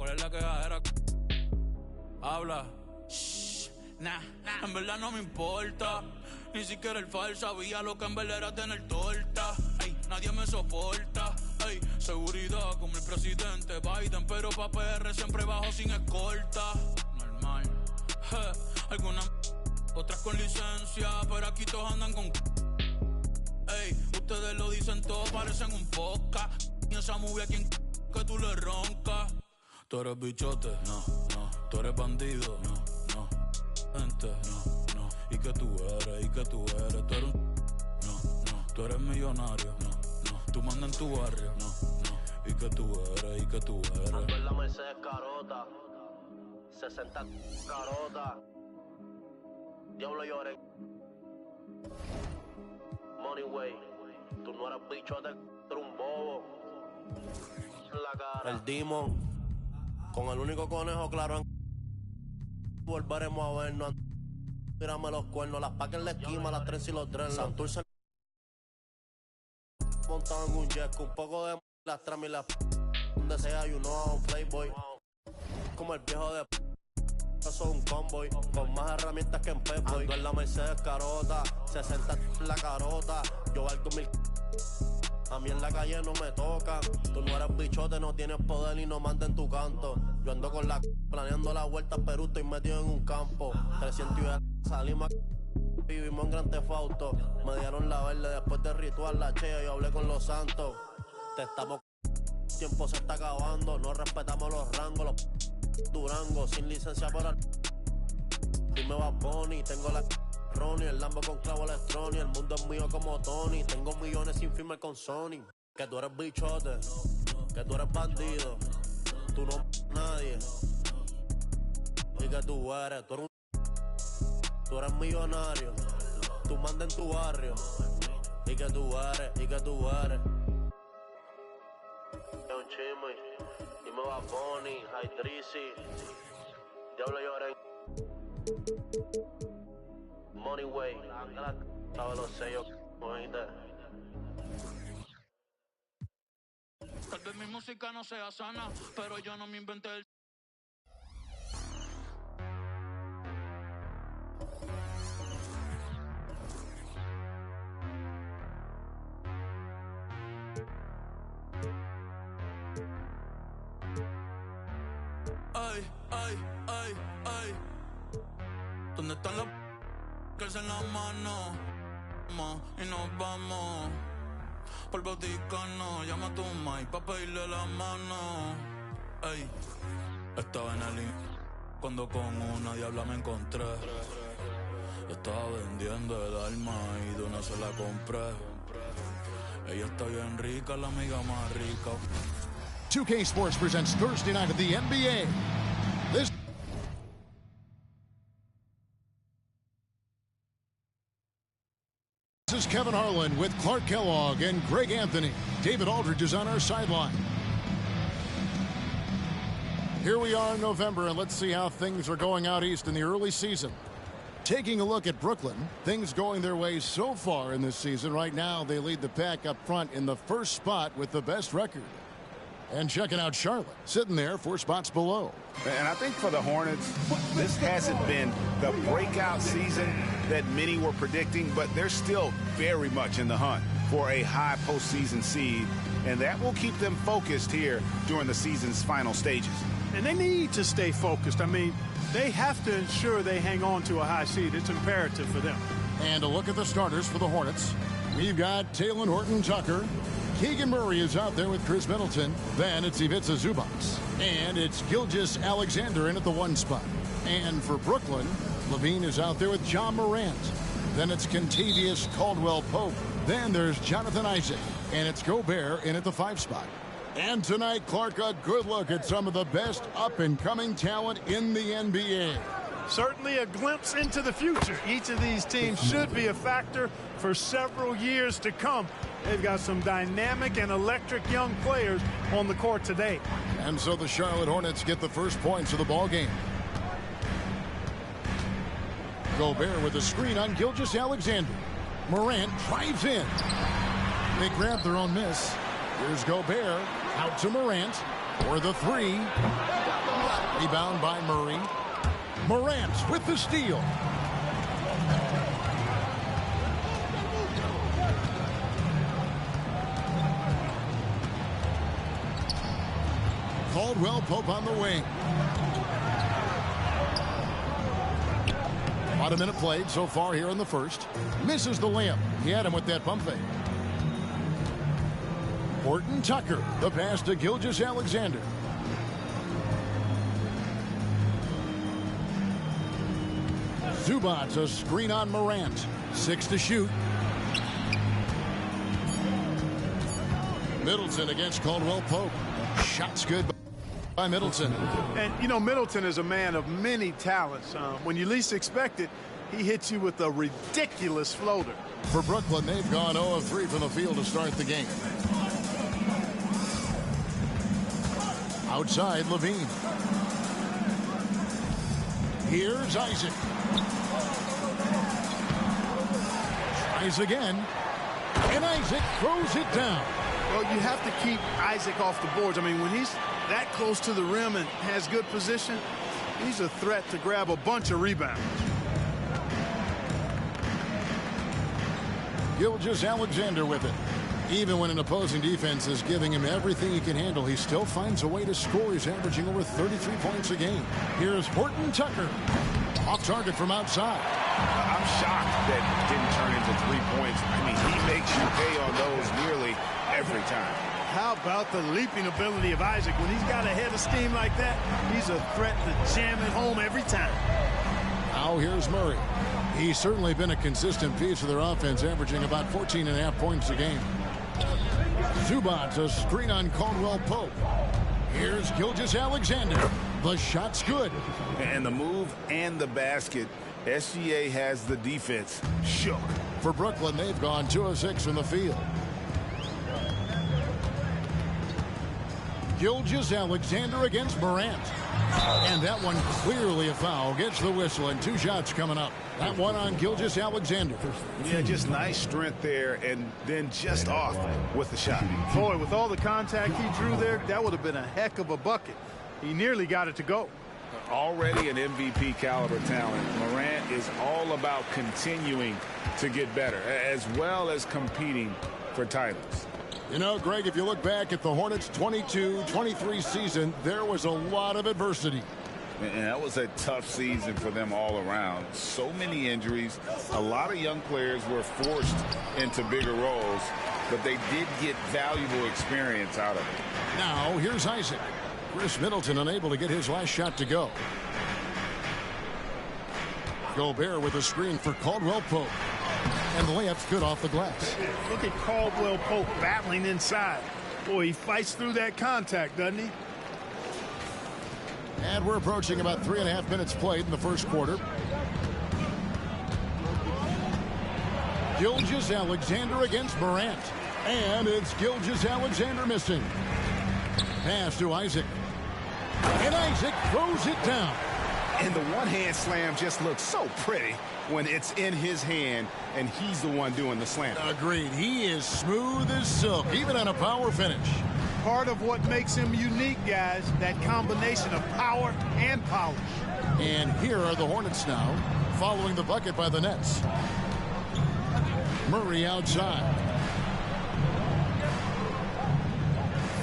¿Cuál es la quejadera? Habla. Shh, nah, en verdad no me importa. Ni siquiera el FAL sabía lo que en verdad era tener torta. Ey, nadie me soporta. Ey, seguridad como el presidente Biden, pero pa' PR siempre bajo sin escolta. Normal. Algunas otras con licencia, pero aquí todos andan con. Ey, ustedes lo dicen todo, parecen un podcast. Y esa movie a quien que tú le roncas. Tú eres bichote, no. Tú eres bandido, no. Gente, no. ¿Y que tú eres? Tú eres un. No. Tú eres millonario, no. Tú mandas en tu barrio, no. ¿Y que tú eres? Ando en la Mercedes carota, 60 carota. Diablo lloré. Money way, tú no eres bichote, tú eres un bobo. En la cara. El Demon, con el único conejo claro en. Volveremos a vernos. Tírame los cuernos, las pacas en la esquina, las tres y los dreadlocks. Santurce montado en un jet, un poco de las tramas y las donde sea, you know, playboy. Como el viejo de soy un convoy, con más herramientas que en Pep-Boy. Ando en la Mercedes carota, 60 en la carota. Yo valgo 1000. A mí en la calle no me tocan. Tú no eres bichote, no tienes poder y no mandas en tu canto. Yo ando con la planeando la vuelta a Perú, estoy metido en un campo. 300 y salimos vivimos en Gran Tefauto. Me dieron la verde después del ritual, la chea, yo hablé con los santos. Te estamos tiempo se está acabando, no respetamos los rangos, los Durango, sin licencia para. Dime va Bonnie, tengo la Ronnie, el Lambo con clavo electrónico, el mundo es mío como Tony, tengo millones sin firmar con Sony. Que tú eres bichote, que tú eres bandido, tú no nadie. Y que tú eres millonario, tú mandas en tu barrio. Y que tú eres. Es un chisme, dime va Bonnie, High Drizzy, Diablo lloré. Money way, sabes los sellos, oíste. Tal vez mi música no sea sana, pero yo no me inventé el. Ay. ¿Dónde están los que alzan la mano? Y nos vamos por el Vaticano. Llama a tu mai pa' pedirle la mano. Ay, estaba en el cuando con una diabla me encontré. Estaba vendiendo el alma y de una se la compré. Ella está bien rica, la amiga más rica. 2K Sports presents Thursday night of the NBA. This is Kevin Harlan with Clark Kellogg and Greg Anthony. David Aldridge is on our sideline. Here we are in November, and let's see how things are going out east in the early season. Taking a look at Brooklyn, things going their way so far in this season. Right now, they lead the pack up front in the first spot with the best record. And checking out Charlotte, sitting there 4 spots below. And I think for the Hornets, this hasn't been the breakout season that many were predicting, but they're still very much in the hunt for a high postseason seed, and that will keep them focused here during the season's final stages. And they need to stay focused. I mean, they have to ensure they hang on to a high seed. It's imperative for them. And a look at the starters for the Hornets. We've got Talen Horton-Tucker. Keegan Murray is out there with Chris Middleton. Then it's Ivica Zubac. And it's Gilgeous-Alexander in at the 1 spot. And for Brooklyn, Levine is out there with John Morant. Then it's Kentavious Caldwell-Pope. Then there's Jonathan Isaac. And it's Gobert in at the 5 spot. And tonight, Clark, a good look at some of the best up-and-coming talent in the NBA. Certainly a glimpse into the future. Each of these teams should be a factor for several years to come. They've got some dynamic and electric young players on the court today. And so the Charlotte Hornets get the first points of the ball game. Gobert with a screen on Gilgeous-Alexander. Morant drives in. They grab their own miss. Here's Gobert out to Morant for the 3. Rebound by Murray. Morant with the steal. Caldwell Pope on the wing. About a minute played so far here in the first. Misses the layup. He had him with that pump fake. Horton Tucker, the pass to Gilgeous-Alexander. Zubac, a screen on Morant. 6 to shoot. Middleton against Caldwell Pope. Shots good by Middleton. And, you know, Middleton is a man of many talents. When you least expect it, he hits you with a ridiculous floater. For Brooklyn, they've gone 0 of 3 from the field to start the game. Outside, Levine. Here's Isaac. Tries again. And Isaac throws it down. Well, you have to keep Isaac off the boards. I mean, when he's that close to the rim and has good position, he's a threat to grab a bunch of rebounds. Gilgeous-Alexander with it. Even when an opposing defense is giving him everything he can handle, he still finds a way to score. He's averaging over 33 points a game. Here's Horton Tucker. Off target from outside. I'm shocked that it didn't turn into 3 points. I mean, he makes you pay on those nearly every time. How about the leaping ability of Isaac? When he's got a head of steam like that, he's a threat to jam it home every time. Now here's Murray. He's certainly been a consistent piece of their offense, averaging about 14.5 points a game. Zubac, a screen on Caldwell Pope. Here's Gilgeous-Alexander. The shot's good. And the move and the basket, SGA has the defense shook. For Brooklyn, they've gone 2 of 6 from the field. Gilgeous-Alexander against Morant. And that one clearly a foul. Gets the whistle and 2 shots coming up. That one on Gilgeous-Alexander. Yeah, just nice strength there and then just off with the shot. Boy, with all the contact he drew there, that would have been a heck of a bucket. He nearly got it to go. Already an MVP caliber talent, Morant is all about continuing to get better as well as competing for titles. You know, Greg, if you look back at the Hornets' 22-23 season, there was a lot of adversity. And that was a tough season for them all around. So many injuries. A lot of young players were forced into bigger roles, but they did get valuable experience out of it. Now, here's Isaac. Chris Middleton unable to get his last shot to go. Gobert with a screen for Caldwell Pope. And the layup's good off the glass. Look at Caldwell Pope battling inside. Boy, he fights through that contact, doesn't he? And we're approaching about 3.5 minutes played in the first quarter. Gilgeous-Alexander against Morant. And it's Gilgeous-Alexander missing. Pass to Isaac. And Isaac throws it down. And the one-hand slam just looks so pretty when it's in his hand and he's the one doing the slam. Agreed. He is smooth as silk, even on a power finish. Part of what makes him unique, guys, that combination of power and polish. And here are the Hornets now, following the bucket by the Nets. Murray outside.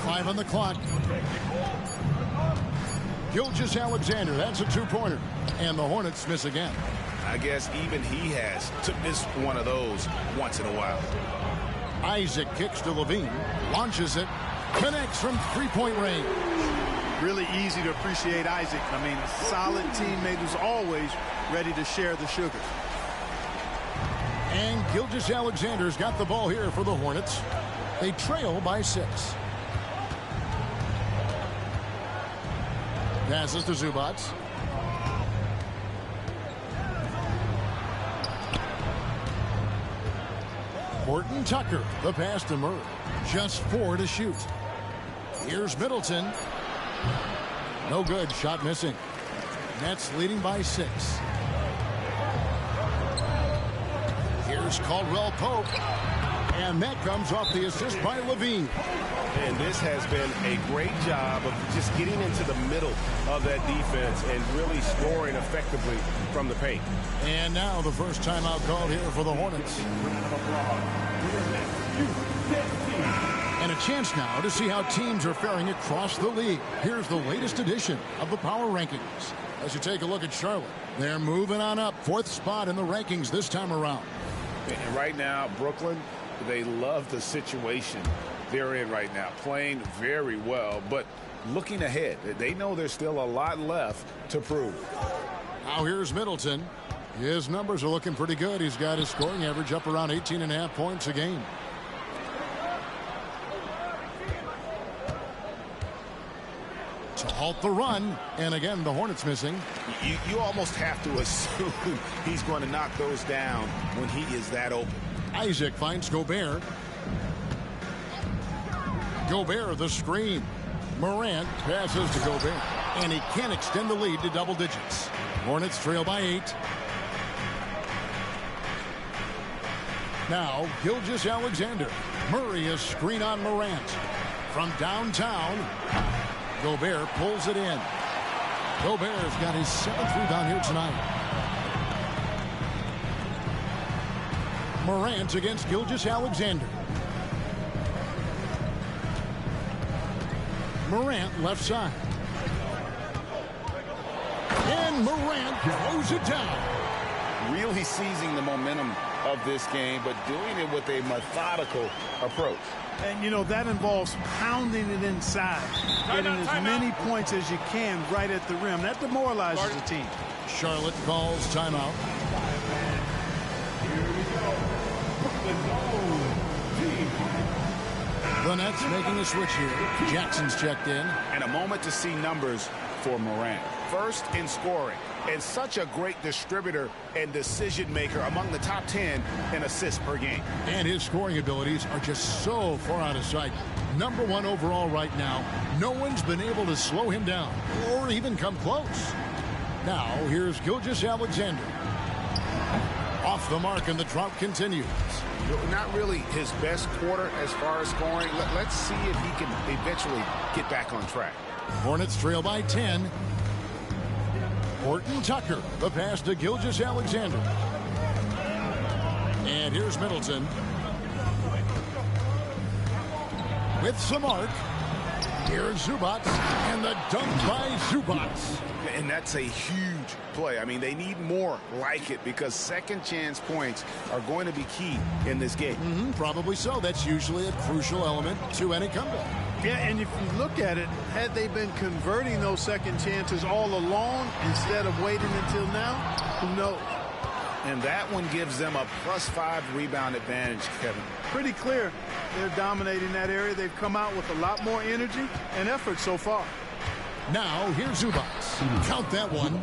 5 on the clock. Gilgeous-Alexander, that's a 2-pointer. And the Hornets miss again. I guess even he has to miss one of those once in a while. Isaac kicks to Levine, launches it, connects from 3-point range. Really easy to appreciate Isaac. I mean, a solid teammate who's always ready to share the sugar. And Gilgeous-Alexander's got the ball here for the Hornets. They trail by 6. Passes to Zubac. Horton Tucker, the pass to Murray. Just 4 to shoot. Here's Middleton. No good, shot missing. Nets leading by 6. Here's Caldwell Pope. And that comes off the assist by Levine. And this has been a great job of just getting into the middle of that defense and really scoring effectively from the paint. And now the first timeout called here for the Hornets. And a chance now to see how teams are faring across the league. Here's the latest edition of the Power Rankings. As you take a look at Charlotte, they're moving on up. 4th spot in the rankings this time around. And right now, Brooklyn, they love the situation they're in right now, playing very well, but looking ahead, they know there's still a lot left to prove. Now here's Middleton. His numbers are looking pretty good. He's got his scoring average up around 18.5 points a game. To halt the run, and again the Hornets missing. You almost have to assume he's going to knock those down when he is that open. Isaac finds Gobert. Gobert the screen. Morant passes to Gobert, and he can't extend the lead to double digits. Hornets trail by 8. Now Gilgeous-Alexander. Murray is screen on Morant. From downtown, Gobert pulls it in. Gobert's got his 7th rebound here tonight. Morant against Gilgeous-Alexander. Morant left side. And Morant throws it down. Really seizing the momentum of this game, but doing it with a methodical approach. And, you know, that involves pounding it inside, getting as many points as you can right at the rim. That demoralizes the team. Charlotte calls timeout. The Nets making a switch here. Jackson's checked in. And a moment to see numbers for Morant. First in scoring, and such a great distributor and decision maker, among the top 10 in assists per game. And his scoring abilities are just so far out of sight. Number 1 overall right now. No one's been able to slow him down or even come close. Now here's Gilgeous-Alexander. Off the mark, and the drought continues. Not really his best quarter as far as scoring. Let's see if he can eventually get back on track. Hornets trail by 10. Horton Tucker, the pass to Gilgeous-Alexander. And here's Middleton. With some arc. Here's Zubac, and the dunk by Zubac. And that's a huge play. I mean, they need more like it because second chance points are going to be key in this game. Probably so. That's usually a crucial element to any comeback. Yeah, and if you look at it, had they been converting those second chances all along instead of waiting until now, who knows? And that one gives them a +5 rebound advantage, Kevin. Pretty clear they're dominating that area. They've come out with a lot more energy and effort so far. Now here's Zubac. Count that one.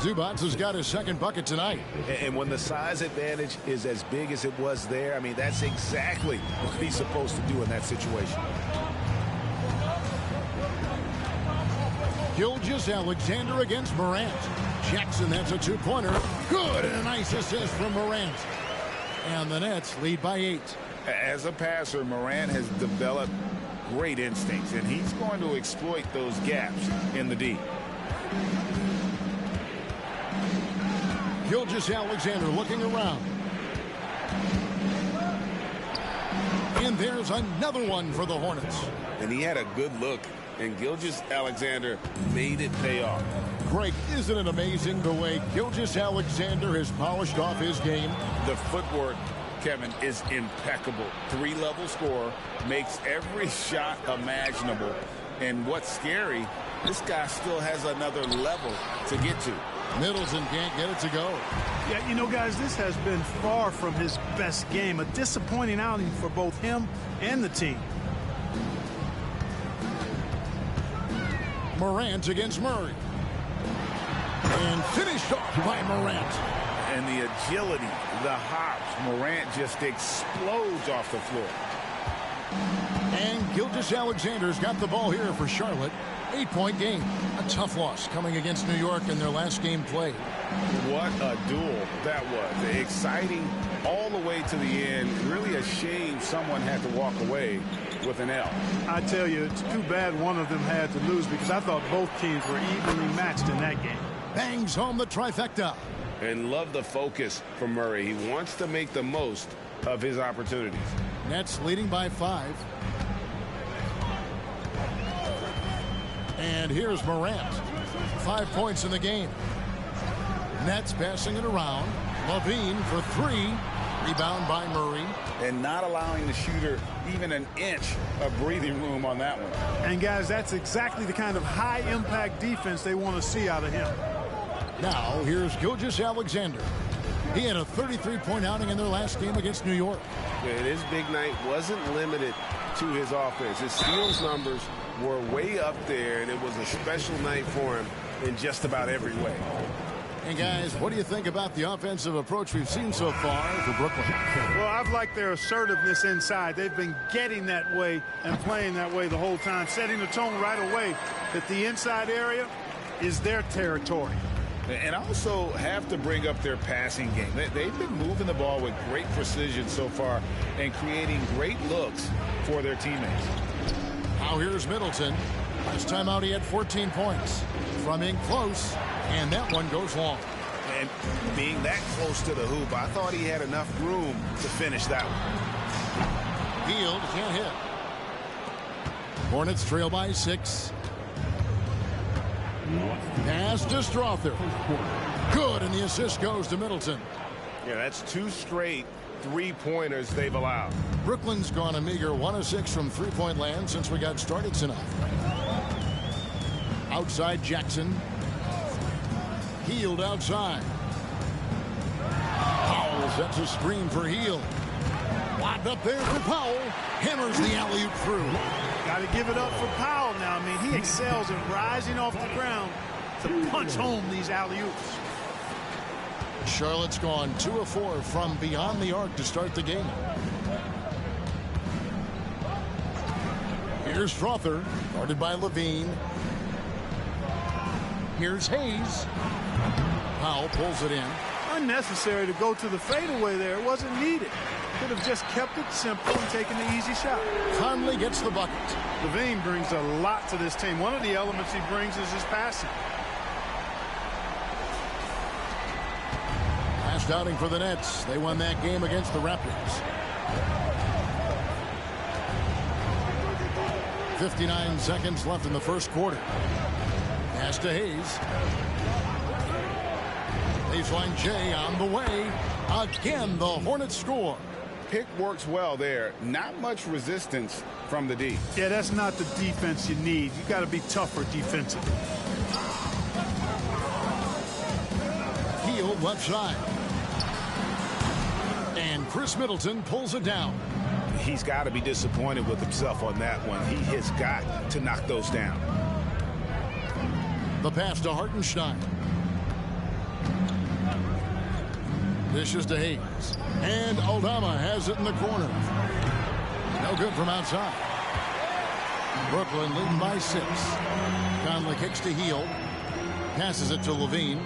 Zubac has got his 2nd bucket tonight. And when the size advantage is as big as it was there, I mean, that's exactly what he's supposed to do in that situation. Gilgeous-Alexander against Morant. Jackson, that's a 2-pointer. Good, and a nice assist from Morant. And the Nets lead by 8. As a passer, Morant has developed great instincts, and he's going to exploit those gaps in the D. Gilgeous-Alexander looking around. And there's another one for the Hornets. And he had a good look, and Gilgeous-Alexander made it pay off. Greg, isn't it amazing the way Gilgeous-Alexander has polished off his game? The footwork, Kevin, is impeccable. 3-level scorer, makes every shot imaginable. And what's scary, this guy still has another level to get to. Middleton can't get it to go. Yeah, you know, guys, this has been far from his best game. A disappointing outing for both him and the team. Morant against Murray. And finished off by Morant. And the agility, the hops, Morant just explodes off the floor. And Gilgeous-Alexander's got the ball here for Charlotte. 8-point game. A tough loss coming against New York in their last game played. What a duel that was. Exciting all the way to the end. Really a shame someone had to walk away with an L. I tell you, it's too bad one of them had to lose because I thought both teams were evenly matched in that game. Bangs home the trifecta. And love the focus from Murray. He wants to make the most of his opportunities. Nets leading by 5. And here's Morant. 5 points in the game. Nets passing it around. Levine for 3. Rebound by Murray. And not allowing the shooter even an inch of breathing room on that one. And, guys, that's exactly the kind of high-impact defense they want to see out of him. Now, here's Gilgeous-Alexander. He had a 33-point outing in their last game against New York. Yeah, his big night wasn't limited to his offense. His steals numbers were way up there, and it was a special night for him in just about every way. And, guys, what do you think about the offensive approach we've seen so far for Brooklyn? Well, I've liked their assertiveness inside. They've been getting that way and playing that way the whole time, setting the tone right away that the inside area is their territory. And also have to bring up their passing game. They've been moving the ball with great precision so far and creating great looks for their teammates. Now here's Middleton. Last time out he had 14 points. From in close, and that one goes long. And being that close to the hoop, I thought he had enough room to finish that one. Hield can't hit. Hornets trail by 6. Pass to Strother. Good, and the assist goes to Middleton. Yeah, that's 2 straight 3-pointers they've allowed. Brooklyn's gone a meager 1 of 6 from 3-point land since we got started tonight. Outside Jackson. Hield outside. Powell sets a screen for Hield. Lobbed up there for Powell. Hammers the alley-oop through. Got to give it up for Powell now. I mean, he excels in rising off the ground to punch home these alley-oops. Charlotte's gone 2 of 4 from beyond the arc to start the game. Here's Strother, guarded by Levine. Here's Hayes. Powell pulls it in. Unnecessary to go to the fadeaway there. It wasn't needed. Could have just kept it simple and taken the easy shot. Conley gets the bucket. Levine brings a lot to this team. One of the elements he brings is his passing. Last outing for the Nets. They won that game against the Raptors. 59 seconds left in the first quarter. Pass to Hayes. Baseline J on the way. Again, the Hornets score. Pick works well there. Not much resistance from the D. Yeah, that's not the defense you need. You got to be tougher defensively. Hield left side. And Chris Middleton pulls it down. He's got to be disappointed with himself on that one. He has got to knock those down. The pass to Hartenstein. Dishes to Hayes. And Aldama has it in the corner. No good from outside. Brooklyn leading by 6. Conley kicks to Hield. Passes it to Levine.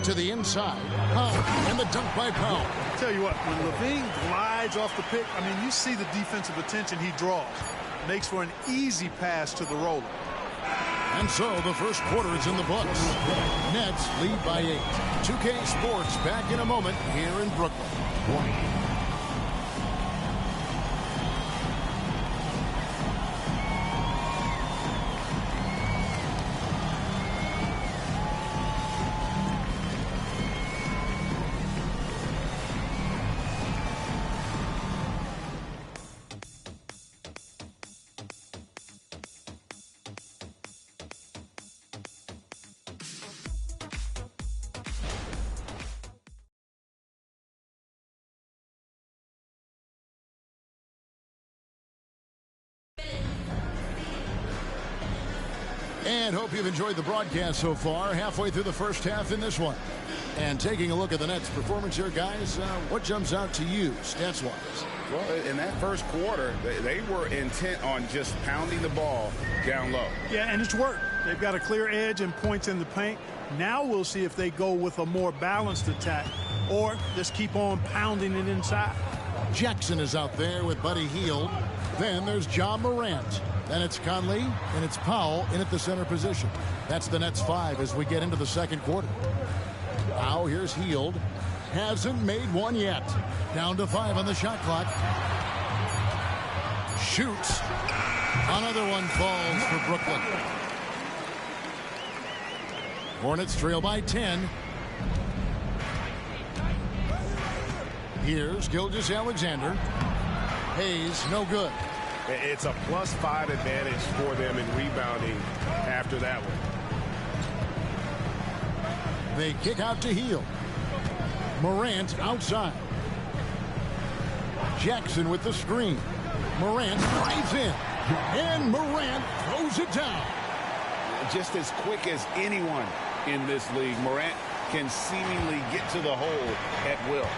To the inside. Powell, and the dunk by Powell. Tell you what, when Levine glides off the pick, I mean, you see the defensive attention he draws. Makes for an easy pass to the roller. And so the first quarter is in the books. Nets lead by 8. 2K Sports back in a moment here in Brooklyn. And hope you've enjoyed the broadcast so far. Halfway through the first half in this one. And taking a look at the Nets' performance here, guys, what jumps out to you, stats-wise? Well, in that first quarter, they were intent on just pounding the ball down low. Yeah, and it's worked. They've got a clear edge and points in the paint. Now we'll see if they go with a more balanced attack or just keep on pounding it inside. Jackson is out there with Buddy Hield. Then there's John Morant. Then it's Conley, and it's Powell in at the center position. That's the Nets 5 as we get into the second quarter. Now here's Hield. Hasn't made one yet. Down to 5 on the shot clock. Shoots. Another one falls for Brooklyn. Hornets trail by 10. Here's Gilgeous-Alexander. Hayes, no good. It's a +5 advantage for them in rebounding after that one. They kick out to Hield. Morant outside. Jackson with the screen. Morant drives in. And Morant throws it down. Just as quick as anyone in this league, Morant can seemingly get to the hole at will.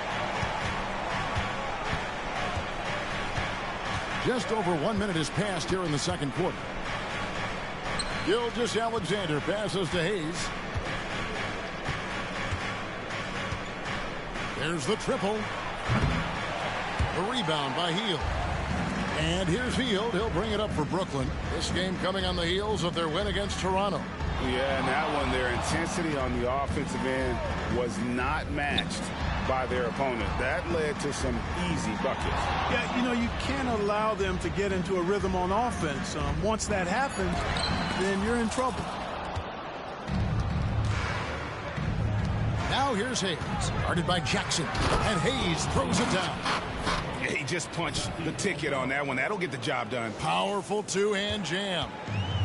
Just over 1 minute has passed here in the second quarter. Gilgeous-Alexander passes to Hayes. There's the triple. The rebound by Hield. And here's Hield. He'll bring it up for Brooklyn. This game coming on the heels of their win against Toronto. Yeah, and that one, their intensity on the offensive end was not matched by their opponent. That led to some easy buckets. Yeah, you know, you can't allow them to get into a rhythm on offense. Once that happens, then you're in trouble. Now here's Hayes, guarded by Jackson, and Hayes throws it down. Yeah, he just punched the ticket on that one. That'll get the job done. Powerful two-hand jam.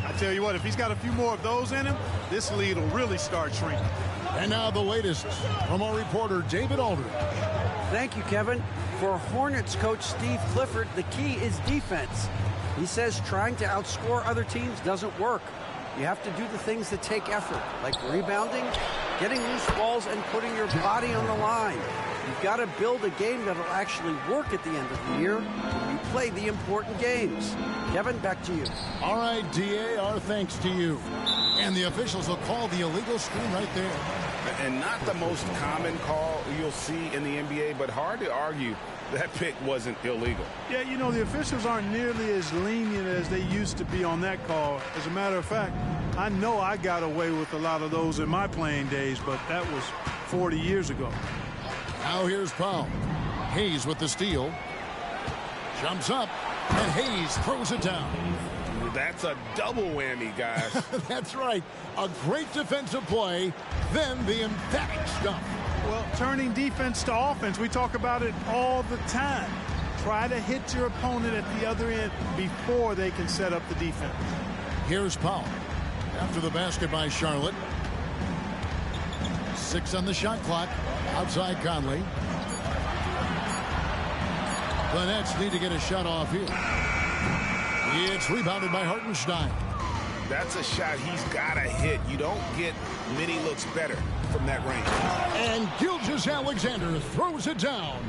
I tell you what, if he's got a few more of those in him, this lead will really start shrinking. And now the latest from our reporter, David Aldridge. Thank you, Kevin. For Hornets coach Steve Clifford, the key is defense. He says trying to outscore other teams doesn't work. You have to do the things that take effort, like rebounding, getting loose balls, and putting your body on the line. You've got to build a game that'll actually work at the end of the year when you play the important games. Kevin, back to you. All right, DA, our thanks to you. And the officials will call the illegal screen right there. And not the most common call you'll see in the NBA, but hard to argue that pick wasn't illegal. Yeah, you know, the officials aren't nearly as lenient as they used to be on that call. As a matter of fact, I know I got away with a lot of those in my playing days, but that was 40 years ago. Now here's Powell. Hayes with the steal. Jumps up, and Hayes throws it down. That's a double whammy, guys. That's right. A great defensive play, then the emphatic stuff. Well, turning defense to offense, we talk about it all the time. Try to hit your opponent at the other end before they can set up the defense. Here's Powell. After the basket by Charlotte. 6 on the shot clock. Outside Conley. The Nets need to get a shot off here. It's rebounded by Hartenstein. That's a shot he's got to hit. You don't get many looks better from that range. And Gilgeous-Alexander throws it down.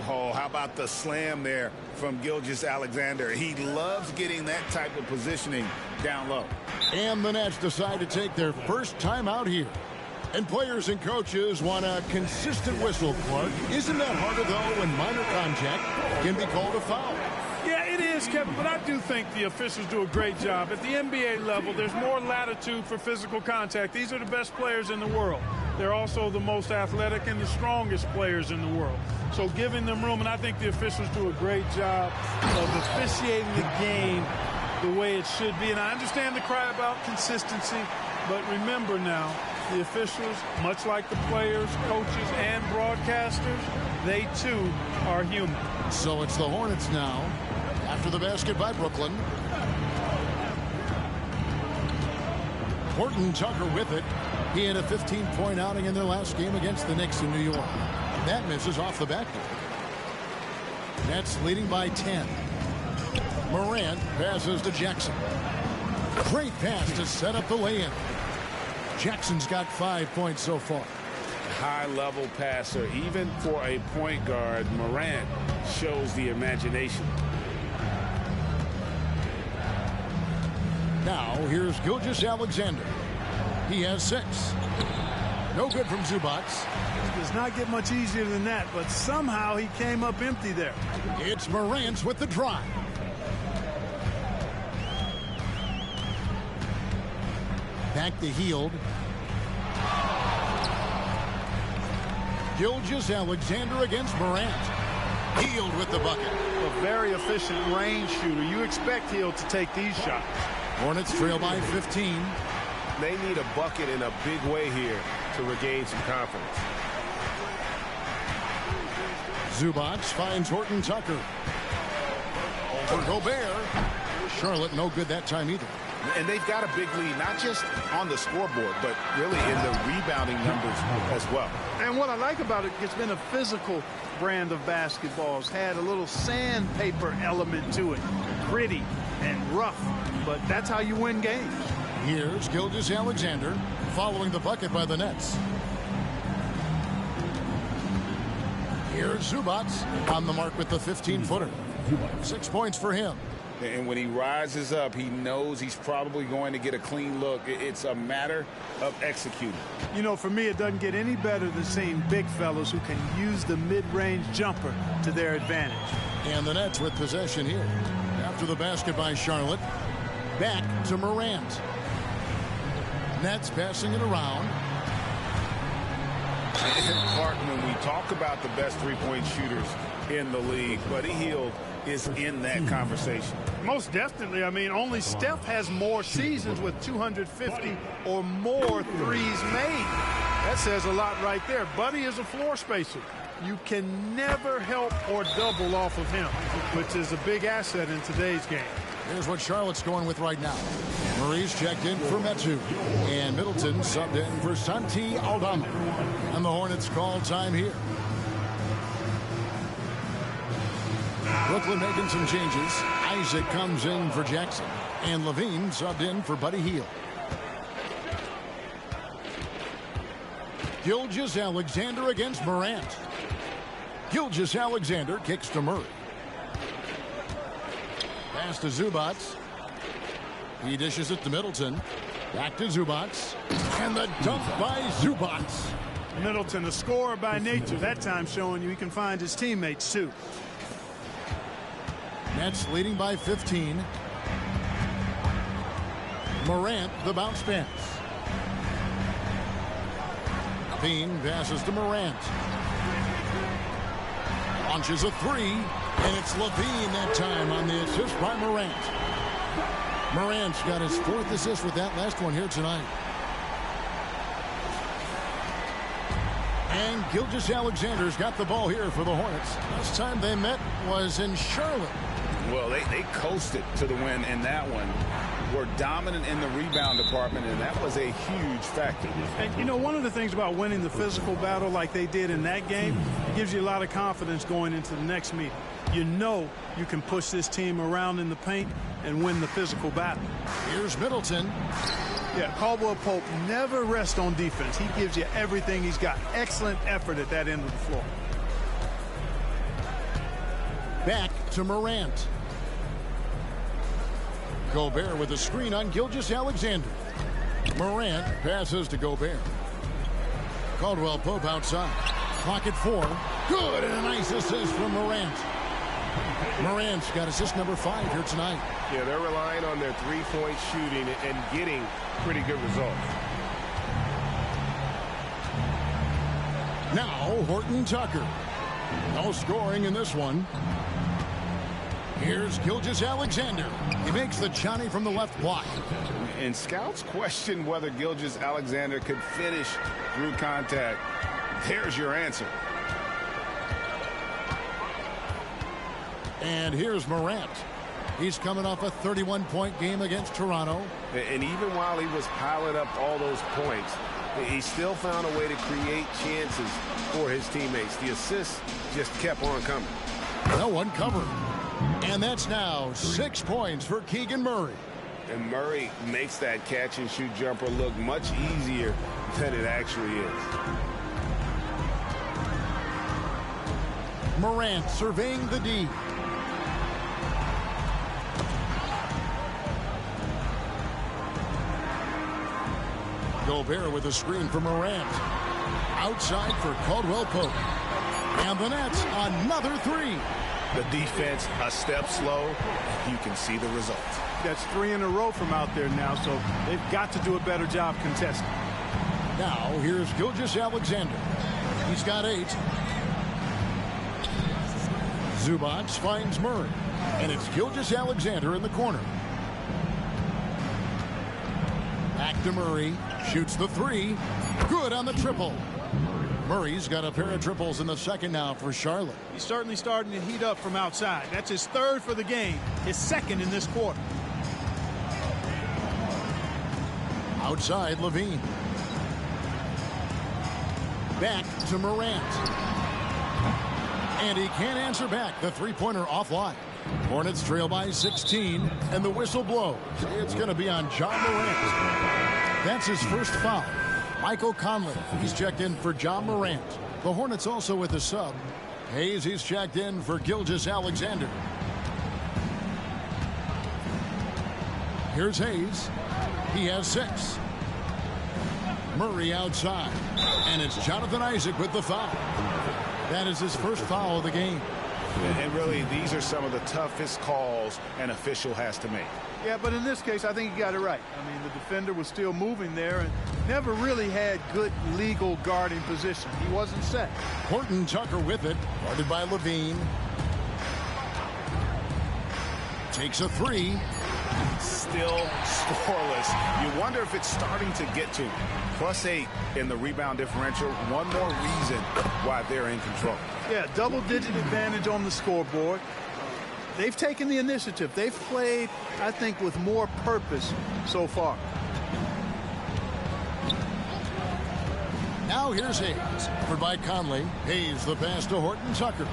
Oh, how about the slam there from Gilgeous-Alexander? He loves getting that type of positioning down low. And the Nets decide to take their first time out here. And players and coaches want a consistent whistle, Clark. Isn't that harder, though, when minor contact can be called a foul? Yeah, it is, Kevin, but I do think the officials do a great job. At the NBA level, there's more latitude for physical contact. These are the best players in the world. They're also the most athletic and the strongest players in the world. So giving them room, and I think the officials do a great job of officiating the game the way it should be. And I understand the cry about consistency, but remember now, the officials, much like the players, coaches, and broadcasters, they too are human. So it's the Hornets now, after the basket by Brooklyn. Horton Tucker with it. He had a 15-point outing in their last game against the Knicks in New York. That misses off the backboard. Nets leading by 10. Morant passes to Jackson. Great pass to set up the lay-in. Jackson's got 5 points so far. High-level passer. Even for a point guard, Morant shows the imagination. Now, here's Gilgeous-Alexander. He has 6. No good from Zubac. Does not get much easier than that, but somehow he came up empty there. It's Morant with the drive. Back to Hield. Gilgeous-Alexander against Morant. Hield with the bucket. A very efficient range shooter. You expect Hield to take these shots. Hornets trail by 15. They need a bucket in a big way here to regain some confidence. Zubac finds Horton Tucker. Over Gobert. Charlotte no good that time either. And they've got a big lead, not just on the scoreboard, but really in the rebounding numbers as well. And what I like about it, it's been a physical brand of basketball. It's had a little sandpaper element to it. Gritty and rough, but that's how you win games. Here's Gilgeous-Alexander following the bucket by the Nets. Here's Zubac on the mark with the 15-footer. 6 points for him. And when he rises up, he knows he's probably going to get a clean look. It's a matter of executing. You know, for me, it doesn't get any better than seeing big fellas who can use the mid-range jumper to their advantage. And the Nets with possession here. After the basket by Charlotte, back to Morant. Nets passing it around. Clark, when we talk about the best three-point shooters in the league, Buddy Hield is in that conversation. Most definitely. I mean, only Steph has more seasons with 250 or more threes made. That says a lot right there. Buddy is a floor spacer. You can never help or double off of him, which is a big asset in today's game. Here's what Charlotte's going with right now. Murray's checked in for Metu. And Middleton subbed in for Santi Aldama. And the Hornets call time here. Brooklyn making some changes. Isaac comes in for Jackson. And Levine subbed in for Buddy Hield. Gilgeous-Alexander against Morant. Gilgeous-Alexander kicks to Murray. Pass to Zubac. He dishes it to Middleton. Back to Zubac. And the dunk by Zubac. Middleton, a scorer by nature, that time showing you he can find his teammates too. Nets leading by 15. Morant, the bounce pass. Bean passes to Morant. Launches a three, and it's Levine that time on the assist by Morant. Morant's got his 4th assist with that last one here tonight. And Gilgeous-Alexander's got the ball here for the Hornets. Last time they met was in Charlotte. Well, they coasted to the win in that one. Were dominant in the rebound department, and that was a huge factor. And, you know, one of the things about winning the physical battle like they did in that game, it gives you a lot of confidence going into the next meeting. You know you can push this team around in the paint and win the physical battle. Here's Middleton. Yeah, Caldwell Pope never rests on defense. He gives you everything. He's got excellent effort at that end of the floor. Back to Morant. Gobert with a screen on Gilgeous-Alexander. Morant passes to Gobert. Caldwell Pope outside. Clock at 4. Good, and a nice assist from Morant. Morant's got assist number 5 here tonight. Yeah, they're relying on their three-point shooting and getting pretty good results. Now Horton Tucker. No scoring in this one. Here's Gilgeous-Alexander. He makes the Johnny from the left block. And scouts question whether Gilgeous-Alexander could finish through contact. There's your answer. And here's Morant. He's coming off a 31-point game against Toronto. And even while he was piling up all those points, he still found a way to create chances for his teammates. The assists just kept on coming. No one covered. And that's now 6 points for Keegan Murray. And Murray makes that catch-and-shoot jumper look much easier than it actually is. Morant surveying the D. Gobert with a screen for Morant. Outside for Caldwell-Pope. And the Nets, another three. The defense a step slow. You can see the result. That's 3 in a row from out there now, so they've got to do a better job contesting. Now, here's Gilgeous-Alexander. He's got 8. Zubac finds Murray. And it's Gilgeous-Alexander in the corner. Back to Murray. Shoots the 3. Good on the triple. Murray's got a pair of triples in the second now for Charlotte. He's certainly starting to heat up from outside. That's his 3rd for the game, his 2nd in this quarter. Outside, Levine. Back to Morant. And he can't answer back. The three-pointer offline. Hornets trail by 16, and the whistle blows. It's going to be on John Morant. That's his first foul. Michael Conley, he's checked in for John Morant. The Hornets also with a sub. Hayes, he's checked in for Gilgeous-Alexander. Here's Hayes. He has 6. Murray outside. And it's Jonathan Isaac with the foul. That is his first foul of the game. And really, these are some of the toughest calls an official has to make. Yeah, but in this case, I think he got it right. I mean, the defender was still moving there and never really had good legal guarding position. He wasn't set. Horton Tucker with it, guarded by Levine. Takes a 3. Still scoreless. You wonder if it's starting to get to him. +8 in the rebound differential. One more reason why they're in control. Yeah, double-digit advantage on the scoreboard. They've taken the initiative. They've played, I think, with more purpose so far. Now here's Hayes. Covered by Conley. Hayes the pass to Horton Tucker.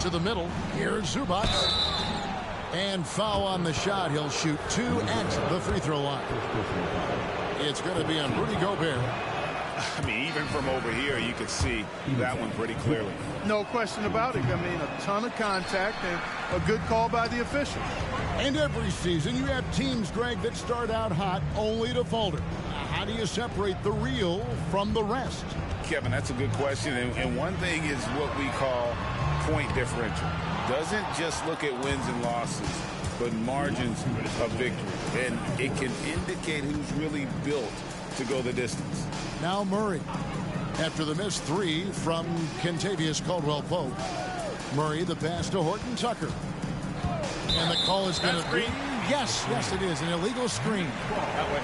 To the middle. Here's Zubac. And foul on the shot. He'll shoot 2 at the free throw line. It's going to be on Rudy Gobert. I mean, even from over here, you could see that one pretty clearly. No question about it. I mean, a ton of contact and a good call by the official. And every season you have teams, Greg, that start out hot only to falter. How do you separate the real from the rest? Kevin, that's a good question. And one thing is what we call point differential. Doesn't just look at wins and losses, but margins of victory. And it can indicate who's really built to go the distance. Now Murray. After the missed 3 from Kentavious Caldwell-Pope. Murray the pass to Horton Tucker. And the call is going to be... Yes, it is. An illegal screen. That way.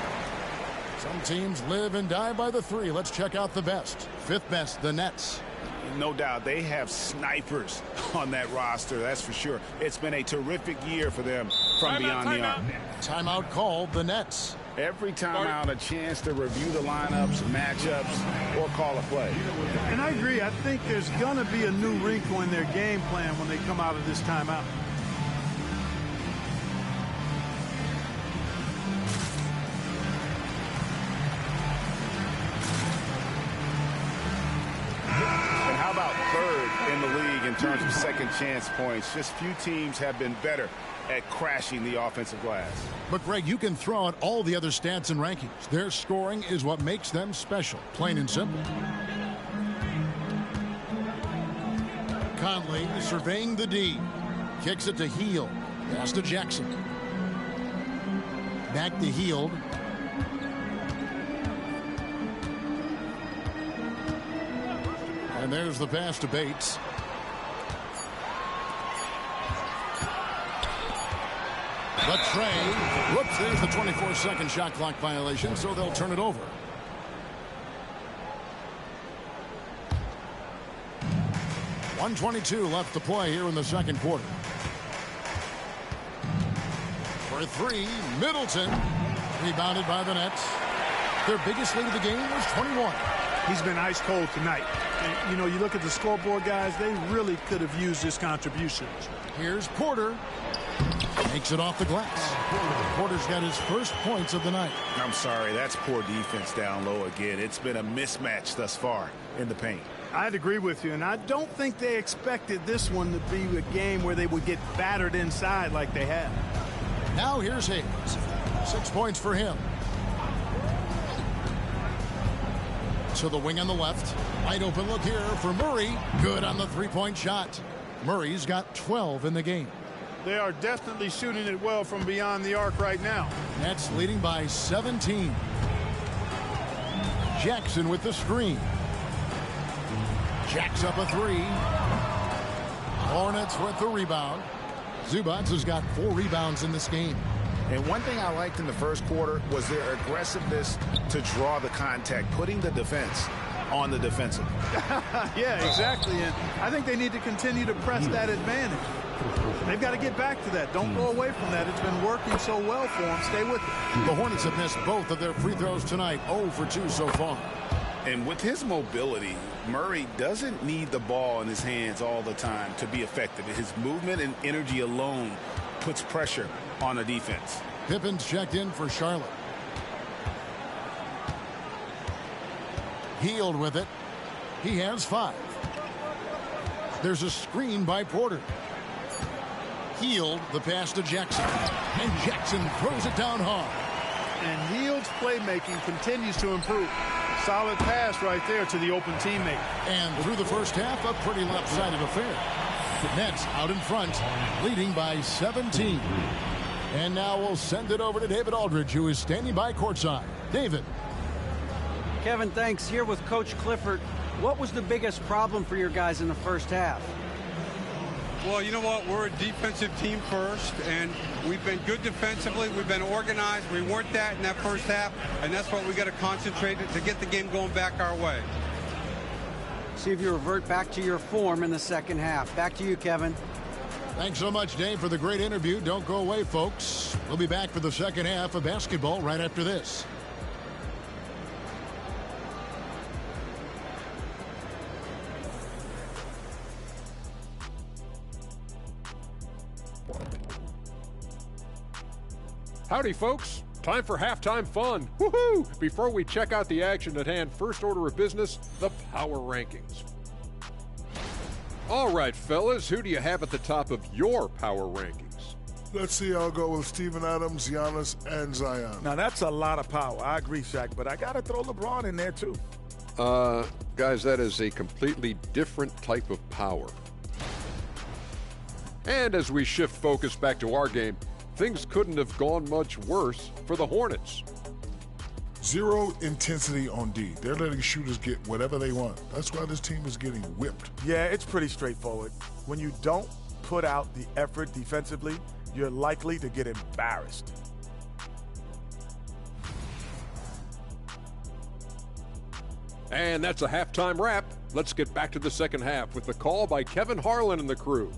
Some teams live and die by the 3. Let's check out the best. 5th best, the Nets. No doubt they have snipers on that roster, that's for sure. It's been a terrific year for them from beyond the arc. Timeout called, the Nets. Every time out, a chance to review the lineups, matchups, or call a play. And I agree. I think there's going to be a new wrinkle in their game plan when they come out of this timeout. And how about 3rd in the league in terms of second chance points? Just few teams have been better at crashing the offensive glass. But, Greg, you can throw out all the other stats and rankings. Their scoring is what makes them special, plain and simple. Conley surveying the D. Kicks it to Hield. Pass to Jackson. Back to Hield. And there's the pass to Bates. The tray. Whoops, there's the 24-second shot clock violation, so they'll turn it over. .122 left to play here in the second quarter. For 3, Middleton. Rebounded by the Nets. Their biggest lead of the game was 21. He's been ice cold tonight. And, you know, you look at the scoreboard, guys, they really could have used this contribution. Here's Porter. Makes it off the glass. Porter's got his first points of the night. I'm sorry, that's poor defense down low again. It's been a mismatch thus far in the paint. I'd agree with you, and I don't think they expected this one to be a game where they would get battered inside like they had. Now here's Hayes. 6 points for him. To the wing on the left. Wide open look here for Murray. Good on the three-point shot. Murray's got 12 in the game. They are definitely shooting it well from beyond the arc right now. Nets leading by 17. Jackson with the screen. Jacks up a three. Hornets with the rebound. Zubac has got 4 rebounds in this game. And one thing I liked in the first quarter was their aggressiveness to draw the contact, putting the defense on the defensive. Yeah, exactly. And I think they need to continue to press that advantage. They've got to get back to that. Don't go away from that. It's been working so well for them. Stay with it. The Hornets have missed both of their free throws tonight. 0 for 2 so far. And with his mobility, Murray doesn't need the ball in his hands all the time to be effective. His movement and energy alone puts pressure on the defense. Pippen's checked in for Charlotte. Healed with it. He has 5. There's a screen by Porter. Healed the pass to Jackson. And Jackson throws it down hard. And Hield's playmaking continues to improve. Solid pass right there to the open teammate. And through the first half, a pretty lopsided affair. Nets out in front, leading by 17. And now we'll send it over to David Aldridge, who is standing by courtside. David. Kevin, thanks. Here with Coach Clifford. What was the biggest problem for your guys in the first half? Well, you know what? We're a defensive team first, and we've been good defensively. We've been organized. We weren't that in that first half, and that's what we got to concentrate on to get the game going back our way. See if you revert back to your form in the second half. Back to you, Kevin. Thanks so much, Dave, for the great interview. Don't go away, folks. We'll be back for the second half of basketball right after this. Howdy, folks. Time for halftime fun. Woohoo! Before we check out the action at hand, first order of business, the power rankings. All right, fellas, who do you have at the top of your power rankings? Let's see, I'll go with Steven Adams, Giannis, and Zion. Now, that's a lot of power. I agree, Shaq, but I got to throw LeBron in there, too. Guys, that is a completely different type of power. And as we shift focus back to our game, things couldn't have gone much worse for the Hornets. Zero intensity on D. They're letting shooters get whatever they want. That's why this team is getting whipped. Yeah, it's pretty straightforward. When you don't put out the effort defensively, you're likely to get embarrassed. And that's a halftime wrap. Let's get back to the second half with the call by Kevin Harlan and the crew.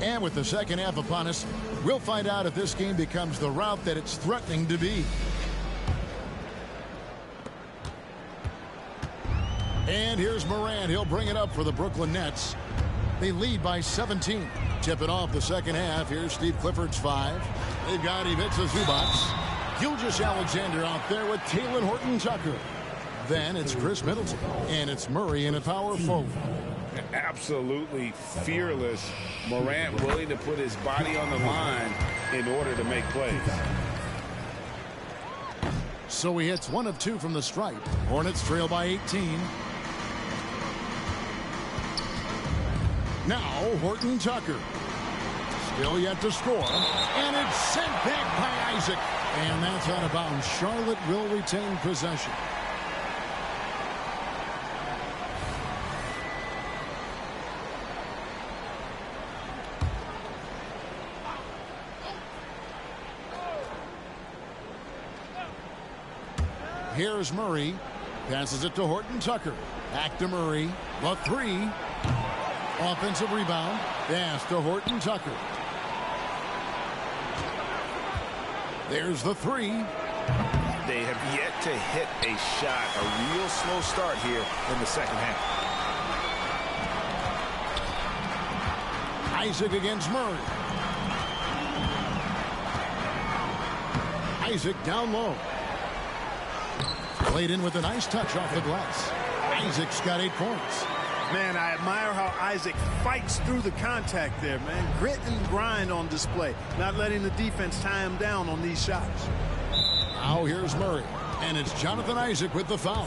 And with the second half upon us, we'll find out if this game becomes the route that it's threatening to be. And here's Morant. He'll bring it up for the Brooklyn Nets. They lead by 17. Tipping off the second half. Here's Steve Clifford's 5. They've got Ivica Zubac. Gilgeous Alexander out there with Taylor Horton-Tucker. Then it's Chris Middleton. And it's Murray in a power forward. Absolutely fearless. Morant willing to put his body on the line in order to make plays. So he hits 1 of 2 from the stripe. Hornets trail by 18. Now Horton-Tucker. Still yet to score. And it's sent back by Isaac. And that's out of bounds. Charlotte will retain possession. Here's Murray. Passes it to Horton-Tucker. Back to Murray. The 3. Offensive rebound. Pass to Horton Tucker. There's the three. They have yet to hit a shot. A real slow start here in the second half. Isaac against Murray. Isaac down low. Played in with a nice touch off the glass. Isaac's got 8 points. Man, I admire how Isaac fights through the contact there, man. Grit and grind on display. Not letting the defense tie him down on these shots. Now here's Murray. And it's Jonathan Isaac with the foul.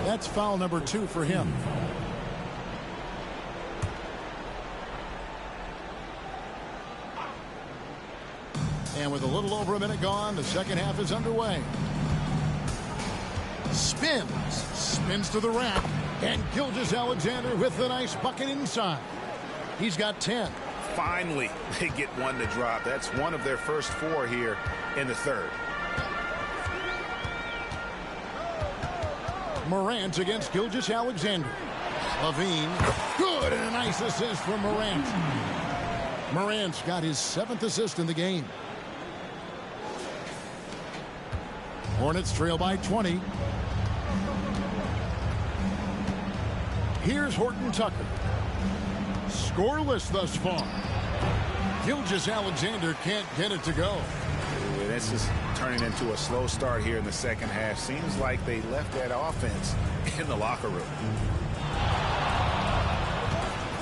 That's foul number 2 for him. And with a little over a minute gone, the second half is underway. Spins to the rack. And Gilgeous-Alexander with a nice bucket inside. He's got 10. Finally, they get one to drop. That's one of their first 4 here in the third. Morant against Gilgeous-Alexander. Levine. Good, and a nice assist from Morant. Morant's got his 7th assist in the game. Hornets trail by 20. Here's Horton Tucker. Scoreless thus far. Gilgeous-Alexander can't get it to go. This is turning into a slow start here in the second half. Seems like they left that offense in the locker room.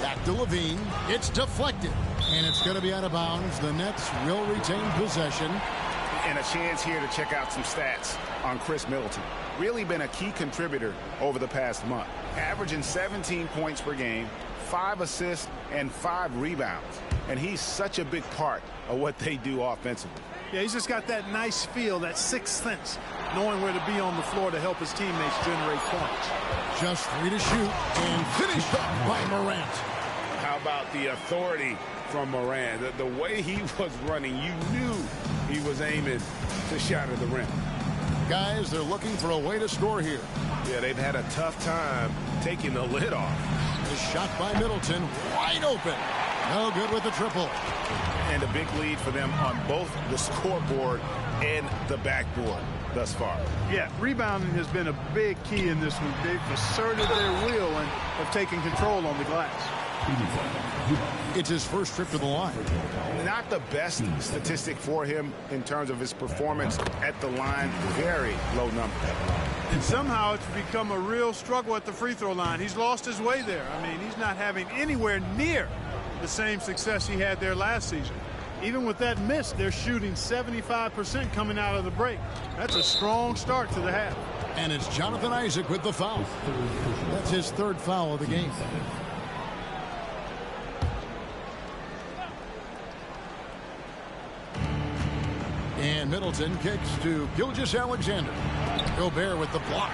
Back to Levine. It's deflected. And it's going to be out of bounds. The Nets will retain possession. And a chance here to check out some stats on Chris Middleton. Really been a key contributor over the past month. Averaging 17 points per game, 5 assists, and 5 rebounds. And he's such a big part of what they do offensively. Yeah, he's just got that nice feel, that sixth sense, knowing where to be on the floor to help his teammates generate points. Just 3 to shoot, and finished up by Morant. How about the authority from Morant? The way he was running, you knew he was aiming to shot at the rim. Guys, they're looking for a way to score here. Yeah, they've had a tough time taking the lid off. The shot by Middleton, wide open. No good with the triple. And a big lead for them on both the scoreboard and the backboard thus far. Yeah, rebounding has been a big key in this one. They've asserted their will and have taken control on the glass. It's his first trip to the line. Not the best statistic for him in terms of his performance at the line. Very low number. And somehow it's become a real struggle at the free throw line. He's lost his way there. I mean, he's not having anywhere near the same success he had there last season. Even with that miss, they're shooting 75% coming out of the break. That's a strong start to the half. And it's Jonathan Isaac with the foul. That's his 3rd foul of the game. And Middleton kicks to Gilgeous-Alexander. Gobert with the block.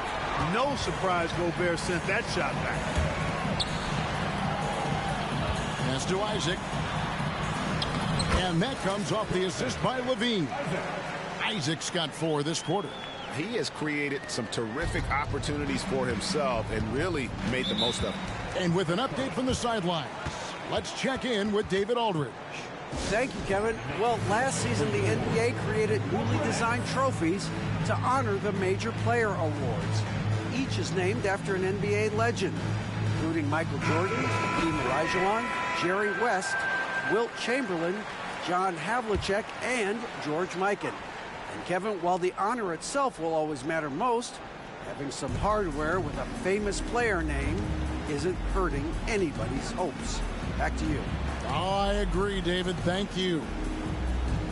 No surprise Gobert sent that shot back. Pass to Isaac. And that comes off the assist by Levine. Isaac's got 4 this quarter. He has created some terrific opportunities for himself and really made the most of them. And with an update from the sidelines, let's check in with David Aldridge. Thank you, Kevin. Well, last season, the NBA created newly designed trophies to honor the major player awards. Each is named after an NBA legend, including Michael Jordan, Hakeem Olajuwon, Jerry West, Wilt Chamberlain, John Havlicek, and George Mikan. And Kevin, while the honor itself will always matter most, having some hardware with a famous player name isn't hurting anybody's hopes. Back to you. Oh, I agree, David. Thank you.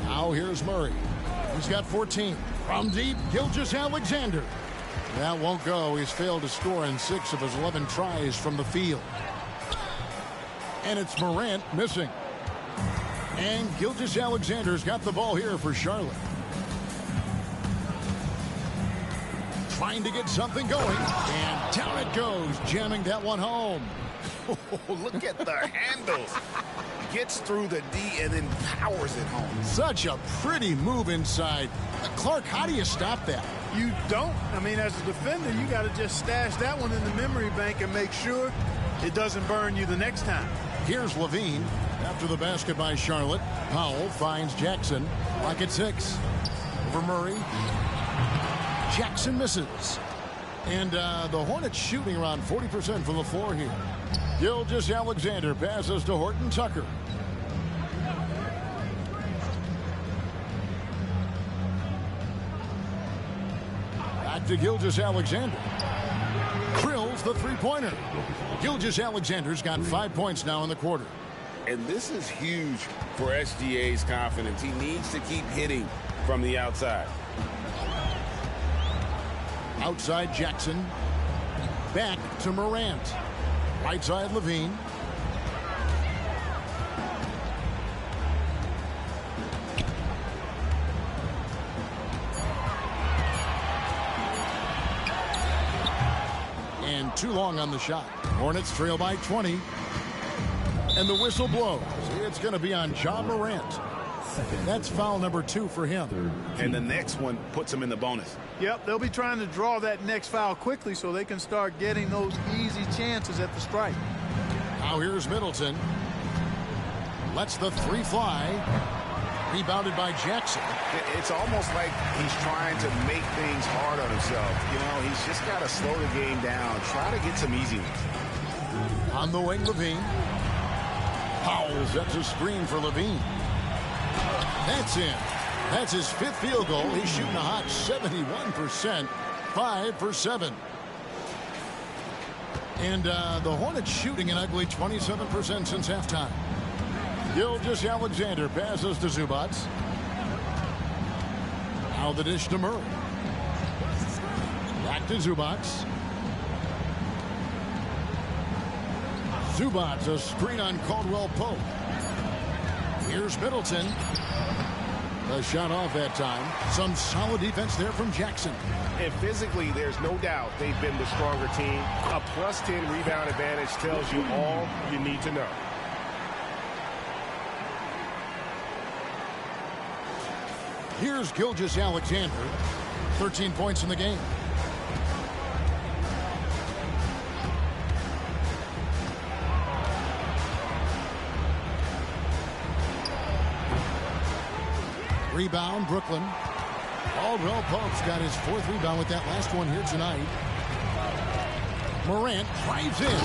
Now here's Murray. He's got 14. From deep, Gilgeous-Alexander. That won't go. He's failed to score in 6 of his 11 tries from the field. And it's Morant missing. And Gilgeous-Alexander's got the ball here for Charlotte. Trying to get something going. And down it goes, jamming that one home. Oh, look at the handles. Gets through the D and then powers it home. Such a pretty move inside. Clark, how do you stop that? You don't. I mean, as a defender, you got to just stash that one in the memory bank and make sure it doesn't burn you the next time. Here's Levine. After the basket by Charlotte, Powell finds Jackson. Clock at 6. Over Murray. Jackson misses. And the Hornets shooting around 40% from the floor here. Gilgeous-Alexander passes to Horton Tucker. Back to Gilgeous-Alexander. Drills the three-pointer. Gilgeous-Alexander's got 5 points now in the quarter. And this is huge for SGA's confidence. He needs to keep hitting from the outside. Outside Jackson. Back to Morant. Right side Levine. And too long on the shot. Hornets trail by 20. And the whistle blows. It's going to be on John Morant. That's foul number 2 for him. And the next one puts him in the bonus. Yep, they'll be trying to draw that next foul quickly so they can start getting those easy chances at the strike. Now here's Middleton. Lets the 3 fly. Rebounded by Jackson. It's almost like he's trying to make things hard on himself. You know, he's just got to slow the game down. Try to get some easy ones. On the wing, Levine. Powell sets a screen for Levine. That's in. That's his 5th field goal. He's shooting a hot 71%. 5 for 7. And the Hornets shooting an ugly 27% since halftime. Gilgeous-Alexander passes to Zubac. Now the dish to Murray. Back to Zubac. Zubac, a screen on Caldwell Pope. Here's Middleton. A shot off that time. Some solid defense there from Jackson. And physically, there's no doubt they've been the stronger team. A +10 rebound advantage tells you all you need to know. Here's Gilgeous-Alexander. 13 points in the game. Rebound, Brooklyn. Caldwell Pope's got his 4th rebound with that last one here tonight. Morant drives in.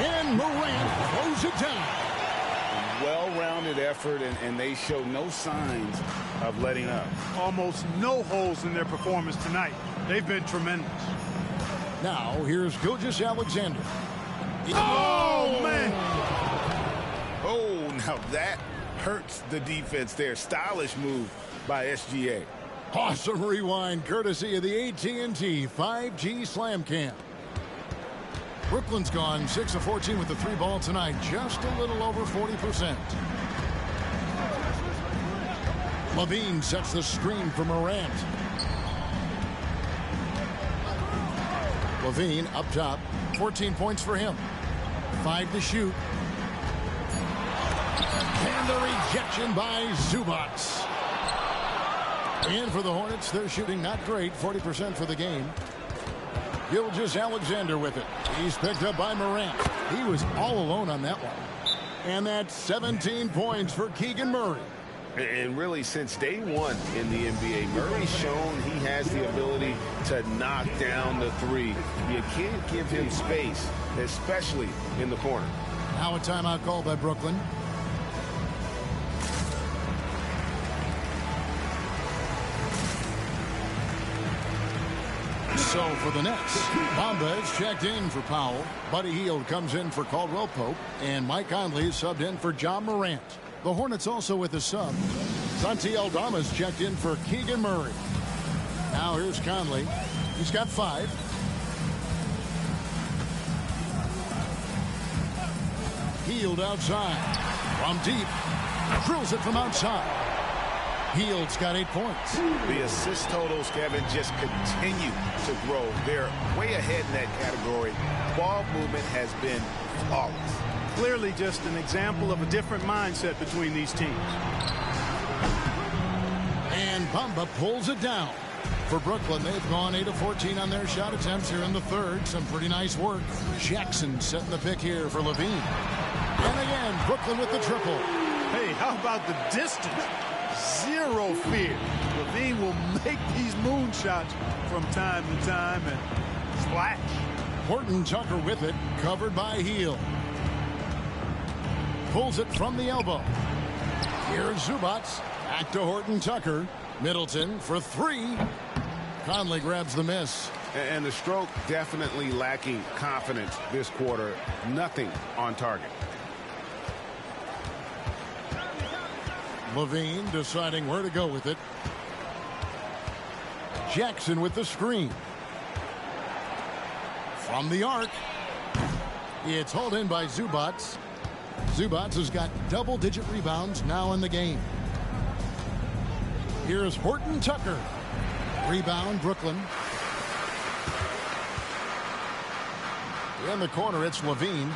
And Morant throws it down. Well-rounded effort, and they show no signs of letting up. Almost no holes in their performance tonight. They've been tremendous. Now, here's Gilgeous-Alexander. Oh, man! Oh, now that hurts the defense there. Stylish move by SGA. Awesome rewind courtesy of the AT&T 5G Slam Cam. Brooklyn's gone 6 of 14 with the 3 ball tonight. Just a little over 40%. Levine sets the screen for Morant. Levine up top. 14 points for him. 5 to shoot. And the rejection by Zubac. And for the Hornets, they're shooting not great. 40% for the game. Gilgeous-Alexander with it. He's picked up by Morant. He was all alone on that one. And that's 17 points for Keegan Murray. And really, since day one in the NBA, Murray's shown he has the ability to knock down the 3. You can't give him space, especially in the corner. Now a timeout called by Brooklyn. So for the Nets, Bamba is checked in for Powell. Buddy Hield comes in for Caldwell Pope. And Mike Conley is subbed in for John Morant. The Hornets also with a sub. Santi Aldama's checked in for Keegan Murray. Now here's Conley. He's got 5. Hield outside. From deep. Drills it from outside. Hield's got 8 points. The assist totals, Kevin, just continue to grow. They're way ahead in that category. Ball movement has been flawless. Clearly just an example of a different mindset between these teams. And Bamba pulls it down. For Brooklyn, they've gone 8 of 14 on their shot attempts here in the third. Some pretty nice work. Jackson setting the pick here for Levine. And again, Brooklyn with the triple. Hey, how about the distance? Zero fear. Levine will make these moonshots from time to time and splash. Horton Tucker with it, covered by Heel. Pulls it from the elbow. Here's Zubats. Back to Horton Tucker. Middleton for three. Conley grabs the miss. And the stroke definitely lacking confidence this quarter. Nothing on target. Levine deciding where to go with it. Jackson with the screen. From the arc. It's hauled in by Zubats. Zubats has got double-digit rebounds now in the game. Here's Horton Tucker. Rebound, Brooklyn. In the corner, it's Levine.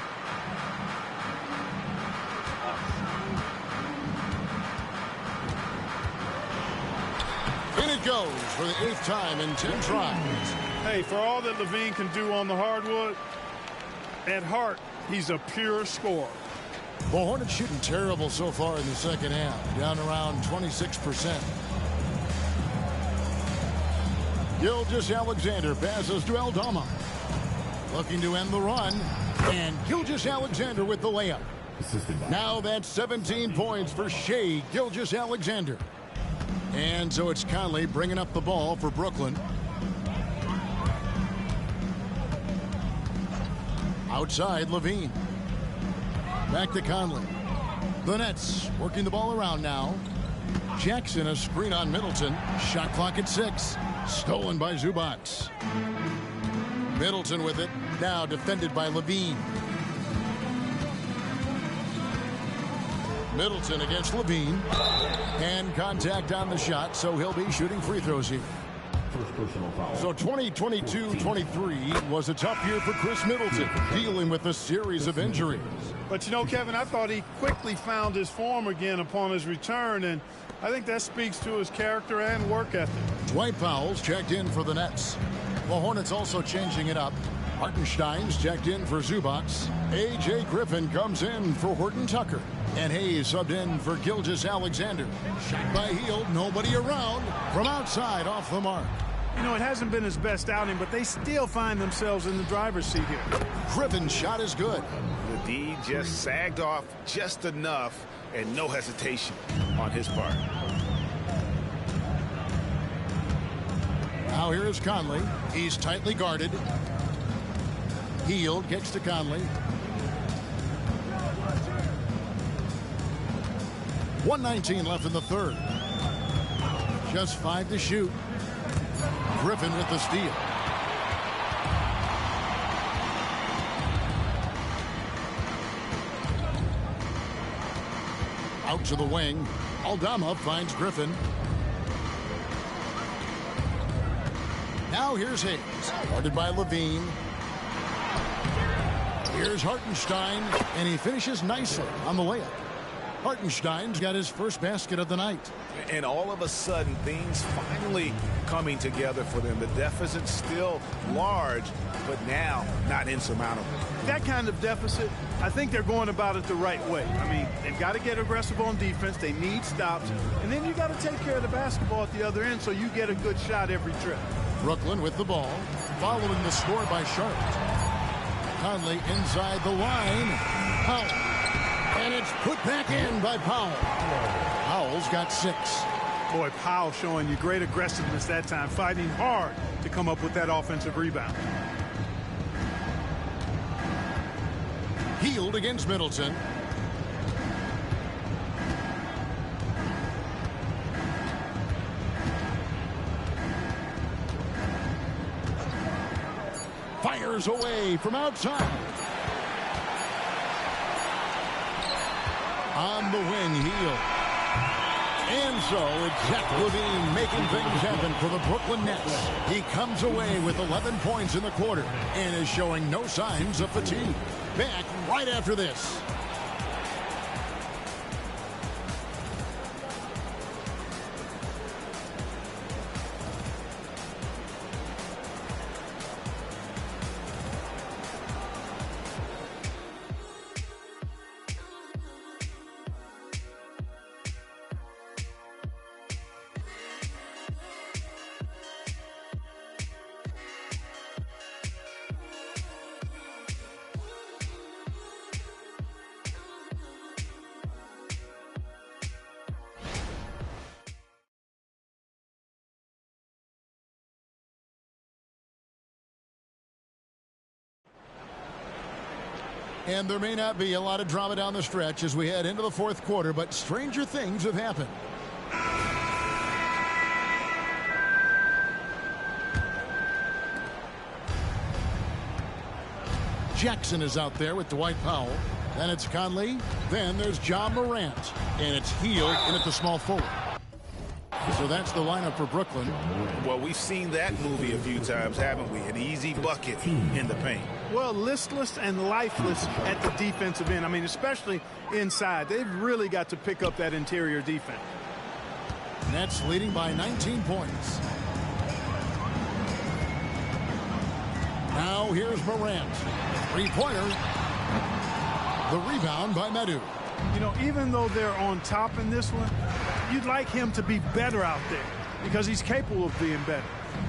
In it goes for the 8th time in 10 tries. Hey, for all that Levine can do on the hardwood, at heart, he's a pure scorer. The Hornets shooting terrible so far in the second half, down around 26%. Gilgeous-Alexander passes to Aldama. Looking to end the run, and Gilgeous-Alexander with the layup. Now that's 17 points for Shai Gilgeous-Alexander. And so it's Conley bringing up the ball for Brooklyn. Outside, Levine. Back to Conley. The Nets working the ball around now. Jackson a screen on Middleton. Shot clock at 6. Stolen by Zubats. Middleton with it. Now defended by Levine. Middleton against Levine. And contact on the shot, so he'll be shooting free throws here. So 2022-23 was a tough year for Chris Middleton, dealing with a series of injuries. But you know, Kevin, I thought he quickly found his form again upon his return, and I think that speaks to his character and work ethic. Dwight Powell's checked in for the Nets. The Hornets also changing it up. Hartenstein's checked in for Zubats. A.J. Griffin comes in for Horton Tucker. And Hayes subbed in for Gilgeous-Alexander. Shot by Hield, nobody around. From outside, off the mark. You know, it hasn't been his best outing, but they still find themselves in the driver's seat here. Griffin's shot is good. The D just sagged off just enough, and no hesitation on his part. Now here is Conley. He's tightly guarded. Hield gets to Conley. 1:19 left in the third. Just 5 to shoot. Griffin with the steal. Out to the wing. Aldama finds Griffin. Now here's Hayes. Guarded by Levine. Here's Hartenstein, and he finishes nicely on the layup. Hartenstein's got his first basket of the night. And all of a sudden, things finally coming together for them. The deficit's still large, but now not insurmountable. That kind of deficit, I think they're going about it the right way. I mean, they've got to get aggressive on defense. They need stops. And then you got to take care of the basketball at the other end so you get a good shot every trip. Brooklyn with the ball, following the score by Charlotte. Conley inside the line. Powell. And it's put back in by Powell. Powell's got 6. Boy, Powell showing you great aggressiveness that time, fighting hard to come up with that offensive rebound. Hield against Middleton. Fires away from outside. On the wing, Hield. And so it's Zach Levine making things happen for the Brooklyn Nets. He comes away with 11 points in the quarter and is showing no signs of fatigue. Back right after this. And there may not be a lot of drama down the stretch as we head into the fourth quarter, but stranger things have happened. Jackson is out there with Dwight Powell. Then it's Conley. Then there's John Morant. And it's Hield in at the small forward. So that's the lineup for Brooklyn. Well, we've seen that movie a few times, haven't we? An easy bucket in the paint. Well, listless and lifeless at the defensive end. I mean, especially inside. They've really got to pick up that interior defense. Nets leading by 19 points. Now here's Morant. Three-pointer. The rebound by Medu. You know, even though they're on top in this one, you'd like him to be better out there because he's capable of being better.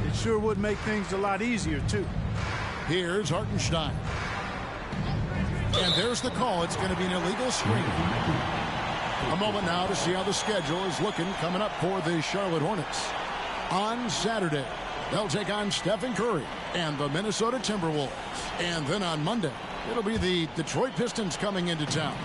It sure would make things a lot easier, too. Here's Hartenstein. And there's the call. It's going to be an illegal screen. A moment now to see how the schedule is looking coming up for the Charlotte Hornets. On Saturday, they'll take on Stephen Curry and the Minnesota Timberwolves. And then on Monday, it'll be the Detroit Pistons coming into town.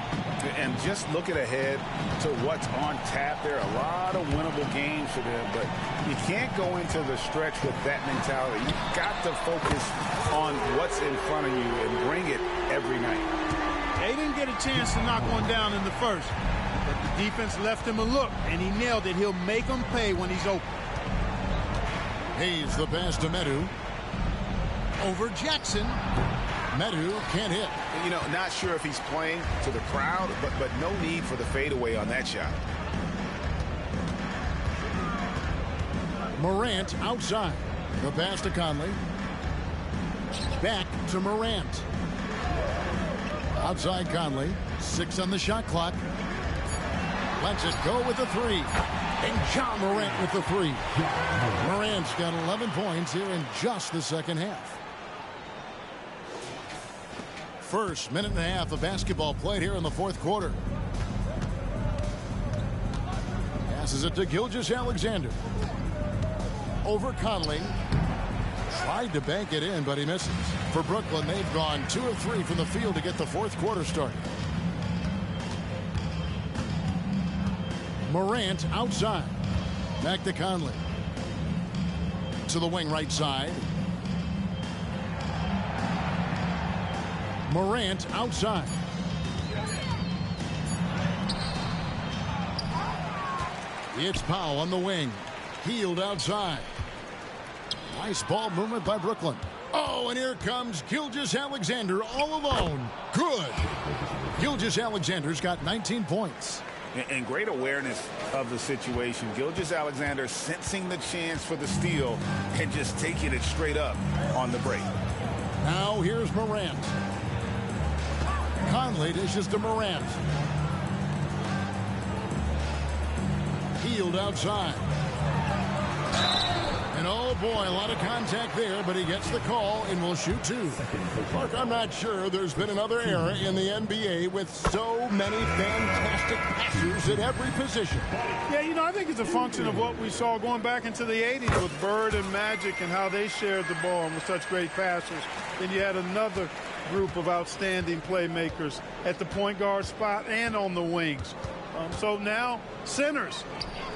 And just looking ahead to what's on tap, there are a lot of winnable games for them, but you can't go into the stretch with that mentality. You've got to focus on what's in front of you and bring it every night. They didn't get a chance to knock one down in the first, but the defense left him a look, and he nailed it. He'll make them pay when he's open. Hayes the pass to Medu. Over Jackson. Medu can't hit. You know, not sure if he's playing to the crowd, but no need for the fadeaway on that shot. Morant outside. The pass to Conley. Back to Morant. Outside Conley. 6 on the shot clock. Lets it go with the three. And John Morant with the three. Morant's got 11 points here in just the second half. First minute and a half of basketball played here in the fourth quarter. Passes it to Gilgeous-Alexander. Over Conley. Tried to bank it in, but he misses. For Brooklyn, they've gone 2 of 3 from the field to get the fourth quarter started. Morant outside. Back to Conley. To the wing right side. Morant outside. It's Powell on the wing. Hield outside. Nice ball movement by Brooklyn. Oh, and here comes Gilgeous-Alexander all alone. Good. Gilgeous-Alexander's got 19 points. And great awareness of the situation. Gilgeous-Alexander sensing the chance for the steal and just taking it straight up on the break. Now here's Morant. Conley dishes to Morant. Hield outside. And oh boy, a lot of contact there, but he gets the call and will shoot 2. Mark, I'm not sure there's been another era in the NBA with so many fantastic passers at every position. Yeah, you know, I think it's a function of what we saw going back into the 80s with Bird and Magic and how they shared the ball and were such great passers. Then you had another group of outstanding playmakers at the point guard spot and on the wings. So now centers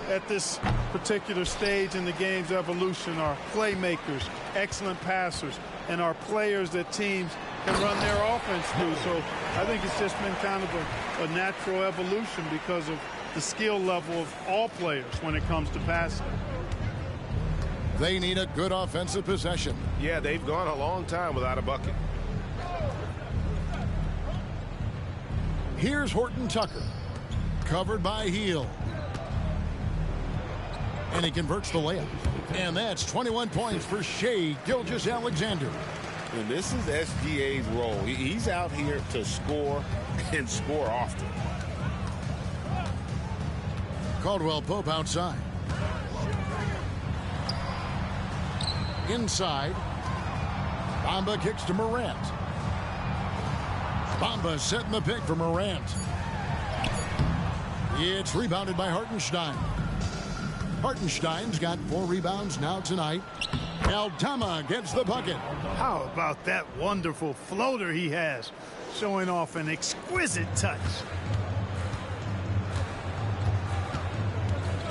at this particular stage in the game's evolution are playmakers, excellent passers, and are players that teams can run their offense through. So I think it's just been kind of a natural evolution because of the skill level of all players when it comes to passing. They need a good offensive possession. Yeah, they've gone a long time without a bucket. Here's Horton Tucker. Covered by Hield. And he converts the layup. And that's 21 points for Shai Gilgeous-Alexander. And this is SGA's role. He's out here to score and score often. Caldwell Pope outside. Inside. Bamba kicks to Morant. Bamba setting the pick for Morant. It's rebounded by Hartenstein. Hartenstein's got 4 rebounds now tonight. Aldama gets the bucket. How about that wonderful floater he has? showing off an exquisite touch.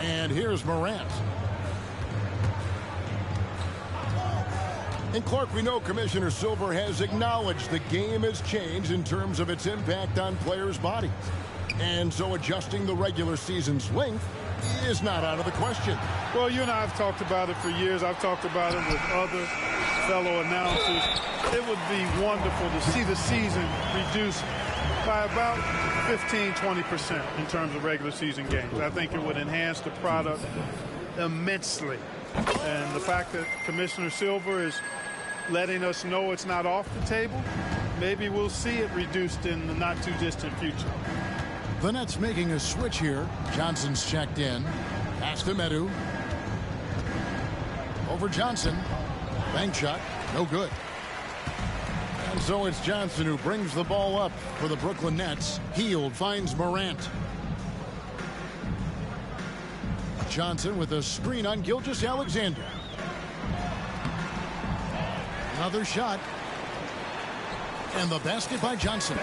And here's Morant. And Clark, we know Commissioner Silver has acknowledged the game has changed in terms of its impact on players' bodies. And so adjusting the regular season's length is not out of the question. Well, you and I have talked about it for years. I've talked about it with other fellow announcers. It would be wonderful to see the season reduced by about 15-20% in terms of regular season games. I think it would enhance the product immensely. And the fact that Commissioner Silver is letting us know it's not off the table, maybe we'll see it reduced in the not too distant future. The Nets making a switch here. Johnson's checked in. Pass to Medu. Over Johnson. Bank shot. No good. And so it's Johnson who brings the ball up for the Brooklyn Nets. Hield finds Morant. Johnson with a screen on Gilgeous-Alexander. Another shot. And the basket by Johnson.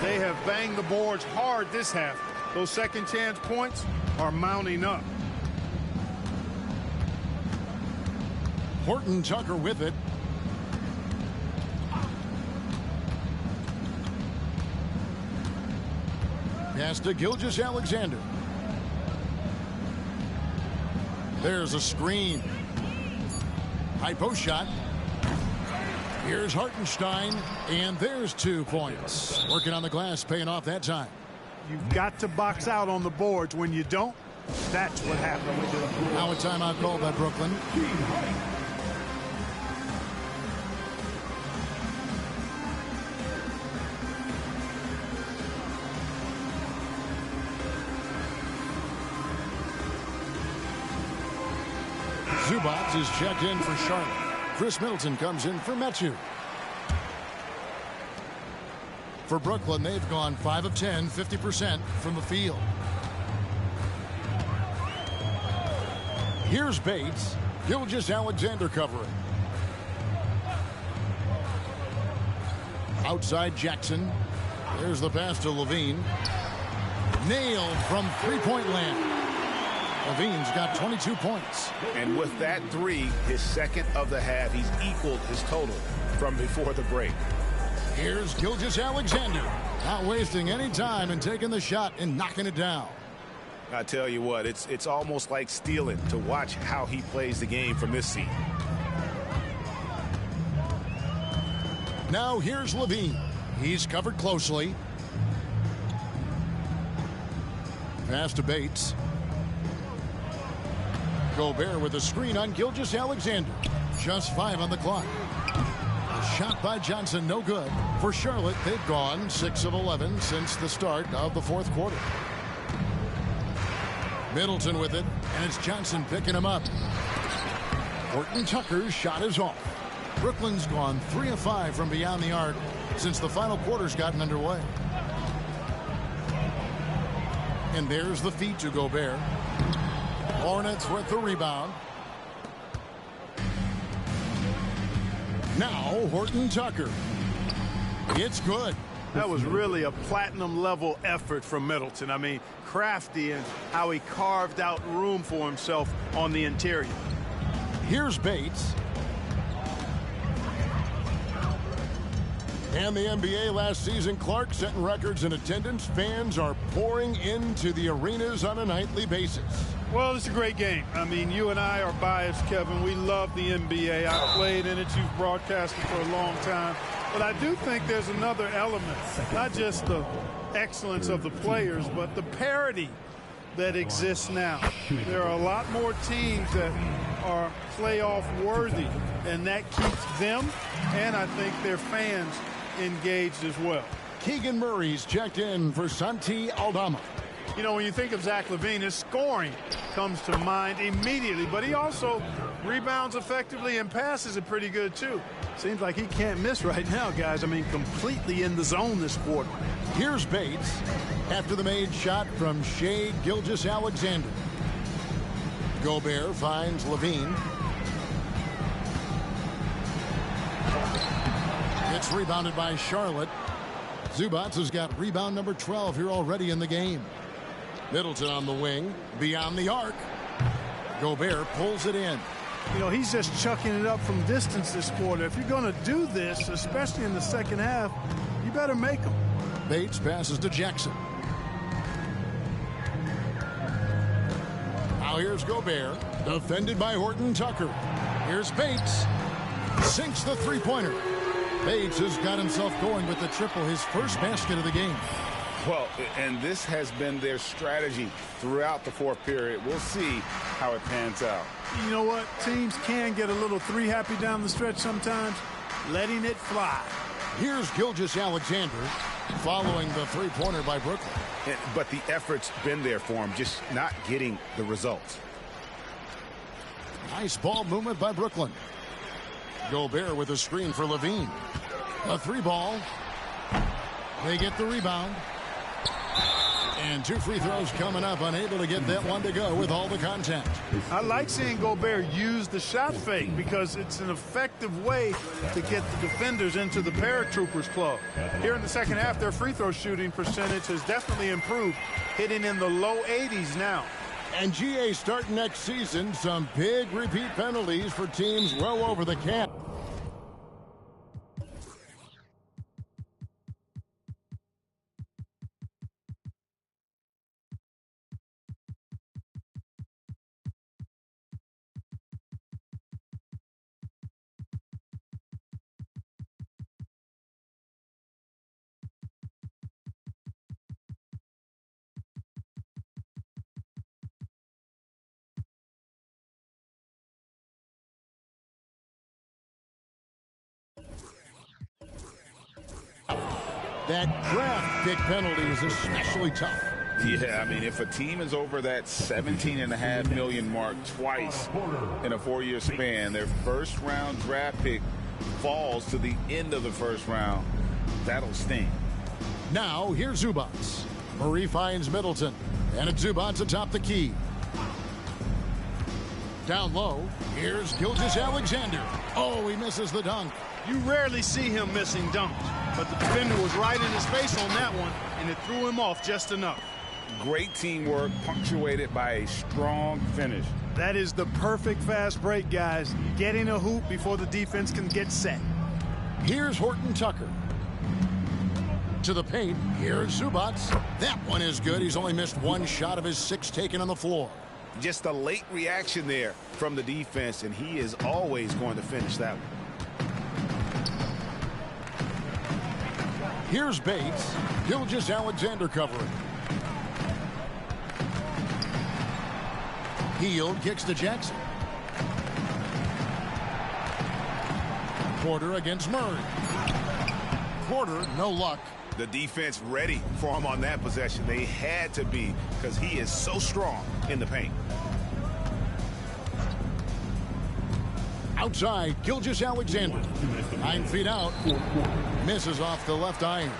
They have banged the boards hard this half. Those second chance points are mounting up. Horton Tucker with it. Pass to Gilgeous-Alexander. There's a screen. High post shot. Here's Hartenstein, and there's 2 points. Working on the glass, paying off that time. You've got to box out on the boards. When you don't, that's what happens. Now a timeout called by Brooklyn. Zubac is checked in for Charlotte. Chris Middleton comes in for Metu. For Brooklyn, they've gone 5 of 10, 50% from the field. Here's Bates. Gilgeous-Alexander covering. Outside Jackson. There's the pass to Levine. Nailed from three-point land. Levine's got 22 points. And with that 3, his second of the half, he's equaled his total from before the break. Here's Gilgeous-Alexander. Not wasting any time and taking the shot and knocking it down. I tell you what, it's almost like stealing to watch how he plays the game from this seat. Now here's Levine. He's covered closely. Pass to Bates. Gobert with a screen on Gilgeous-Alexander. Just 5 on the clock. A shot by Johnson, no good. For Charlotte, they've gone 6 of 11 since the start of the 4th quarter. Middleton with it, and it's Johnson picking him up. Horton Tucker's shot is off. Brooklyn's gone 3 of 5 from beyond the arc since the final quarter's gotten underway. And there's the feed to Gobert. Hornets with the rebound. Now Horton Tucker. It's good. That was really a platinum level effort from Middleton. I mean, crafty in how he carved out room for himself on the interior. Here's Bates. And the NBA last season, Clark setting records in attendance. Fans are pouring into the arenas on a nightly basis. Well, it's a great game. I mean, you and I are biased, Kevin. We love the NBA. I played in it. You've broadcasted for a long time. But I do think there's another element, not just the excellence of the players, but the parity that exists now. There are a lot more teams that are playoff worthy, and that keeps them and I think their fans engaged as well. Keegan Murray's checked in for Santi Aldama. You know, when you think of Zach LaVine, his scoring comes to mind immediately, but he also rebounds effectively and passes it pretty good, too. Seems like he can't miss right now, guys. I mean, completely in the zone this quarter. Here's Bates after the made shot from Shai Gilgeous-Alexander. Gobert finds Levine. It's rebounded by Charlotte. Zubats has got rebound number 12 here already in the game. Middleton on the wing, beyond the arc. Gobert pulls it in. You know, he's just chucking it up from distance this quarter. If you're going to do this, especially in the second half, you better make them. Bates passes to Jackson. Now here's Gobert, defended by Horton Tucker. Here's Bates. Sinks the three-pointer. Bates has got himself going with the triple, his first basket of the game. Well, and this has been their strategy throughout the fourth period. We'll see how it pans out. You know what? Teams can get a little three-happy down the stretch sometimes, letting it fly. Here's Gilgeous-Alexander following the three-pointer by Brooklyn. But the effort's been there for him, just not getting the results. Nice ball movement by Brooklyn. Gobert with a screen for Levine. A three ball. They get the rebound. And two free throws coming up, unable to get that one to go with all the contact. I like seeing Gobert use the shot fake because it's an effective way to get the defenders into the paratroopers club. Here in the second half, their free throw shooting percentage has definitely improved, hitting in the low 80s now. And GA starting next season, some big repeat penalties for teams well over the cap. That draft pick penalty is especially tough. Yeah, I mean, if a team is over that $17.5 million mark twice in a 4-year span, their first-round draft pick falls to the end of the first round, that'll sting. Now, here's Zubats. Murray finds Middleton, and it's Zubats atop the key. Down low, here's Gilgeous-Alexander. Oh, he misses the dunk. You rarely see him missing dunks, but the defender was right in his face on that one, and it threw him off just enough. Great teamwork, punctuated by a strong finish. That is the perfect fast break, guys. Getting a hoop before the defense can get set. Here's Horton Tucker. To the paint, here's Zubats. That one is good. He's only missed one shot of his 6 taken on the floor. Just a late reaction there from the defense, and he is always going to finish that one. Here's Bates. Gilgeous-Alexander covering. Hield kicks to Jackson. Porter against Murray. Porter, no luck. The defense ready for him on that possession. They had to be, because he is so strong in the paint. Outside, Gilgeous-Alexander. 9 feet out. Misses off the left iron.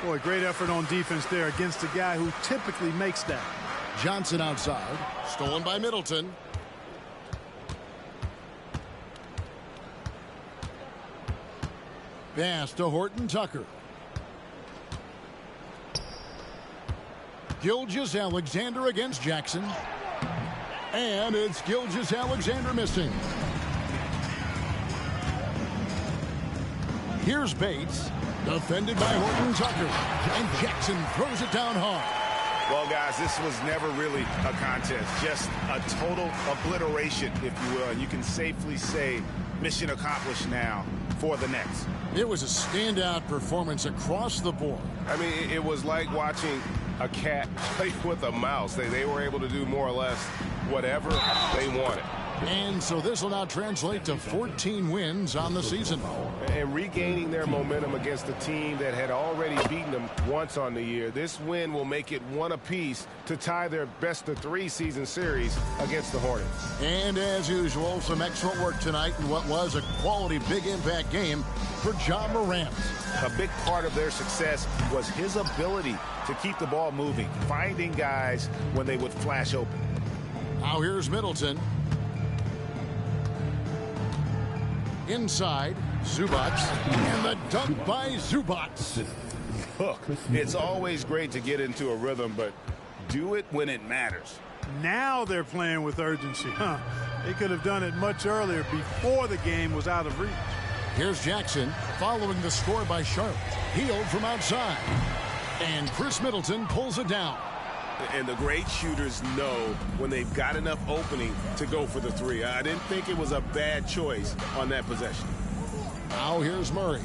Boy, great effort on defense there against a guy who typically makes that. Johnson outside. Stolen by Middleton. Pass to Horton Tucker. Gilgeous-Alexander against Jackson. And it's Gilgeous-Alexander missing. Here's Bates, defended by Horton Tucker. And Jackson throws it down hard. Well, guys, this was never really a contest. Just a total obliteration, if you will. And you can safely say mission accomplished now for the Nets. It was a standout performance across the board. I mean, it was like watching a cat play with a mouse. They were able to do more or less whatever they wanted. And so this will now translate to 14 wins on the season. And regaining their momentum against a team that had already beaten them once on the year, this win will make it one apiece to tie their best-of-3 season series against the Hornets. And as usual, some excellent work tonight in what was a quality big impact game for Ja Morant. A big part of their success was his ability to keep the ball moving, finding guys when they would flash open. Now here's Middleton. Inside, Zubats, and the dunk by Zubats. Look, it's always great to get into a rhythm, but do it when it matters. Now they're playing with urgency, huh? They could have done it much earlier before the game was out of reach. Here's Jackson following the score by Charlotte. Healed from outside. And Chris Middleton pulls it down. And the great shooters know when they've got enough opening to go for the three. I didn't think it was a bad choice on that possession. Now here's Murray.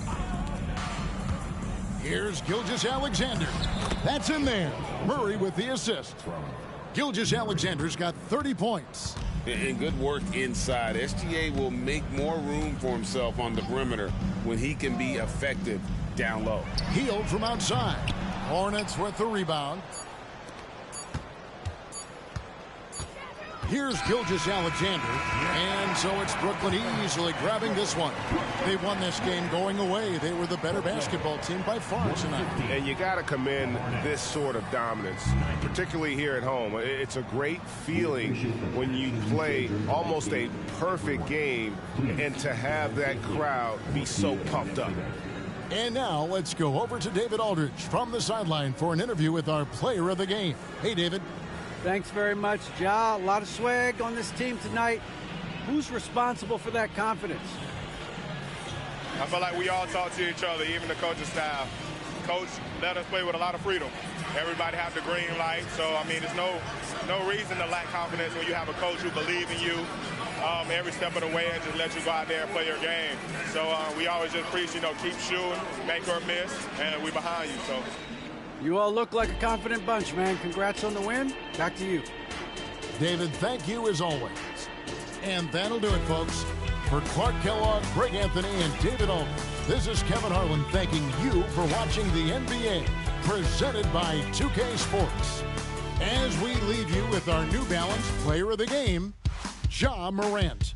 Here's Gilgeous-Alexander. That's in there. Murray with the assist. Gilgeous-Alexander's got 30 points. And good work inside. SGA will make more room for himself on the perimeter when he can be effective down low. Healed from outside. Hornets with the rebound. Here's Gilgeous-Alexander. And so it's Brooklyn easily grabbing this one. They won this game going away. They were the better basketball team by far tonight. And you got to commend this sort of dominance, particularly here at home. It's a great feeling when you play almost a perfect game and to have that crowd be so pumped up. And now let's go over to David Aldridge from the sideline for an interview with our player of the game. Hey, David. Thanks very much, Ja. A lot of swag on this team tonight. Who's responsible for that confidence? I feel like we all talk to each other, even the coaching staff. Coach let us play with a lot of freedom. Everybody have the green light, so I mean, there's no reason to lack confidence when you have a coach who believes in you every step of the way and just let you go out there and play your game. So we always just preach, keep shooting, make or miss, and we behind you. So. You all look like a confident bunch, man. Congrats on the win. Back to you. David, thank you as always. And that'll do it, folks. For Clark Kellogg, Greg Anthony, and David Aldridge, this is Kevin Harlan thanking you for watching the NBA, presented by 2K Sports. As we leave you with our New Balance player of the game, Ja Morant.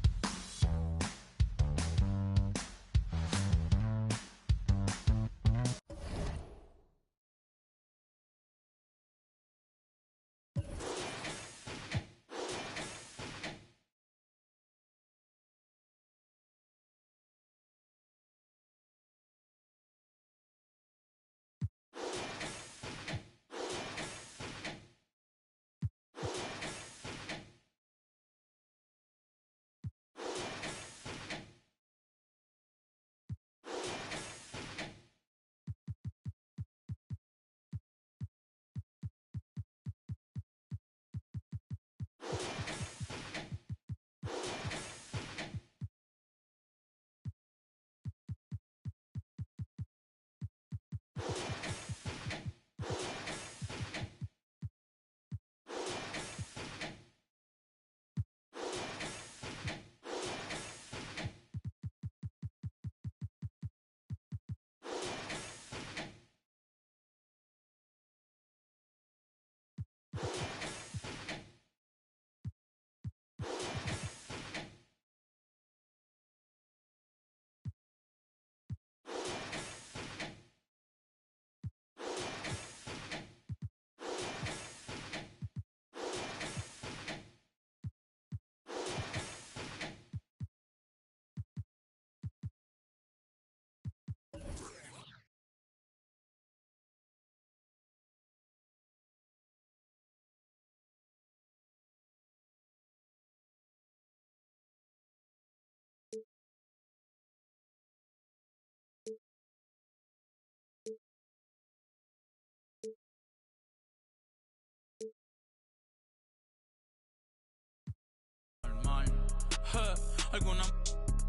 Algunas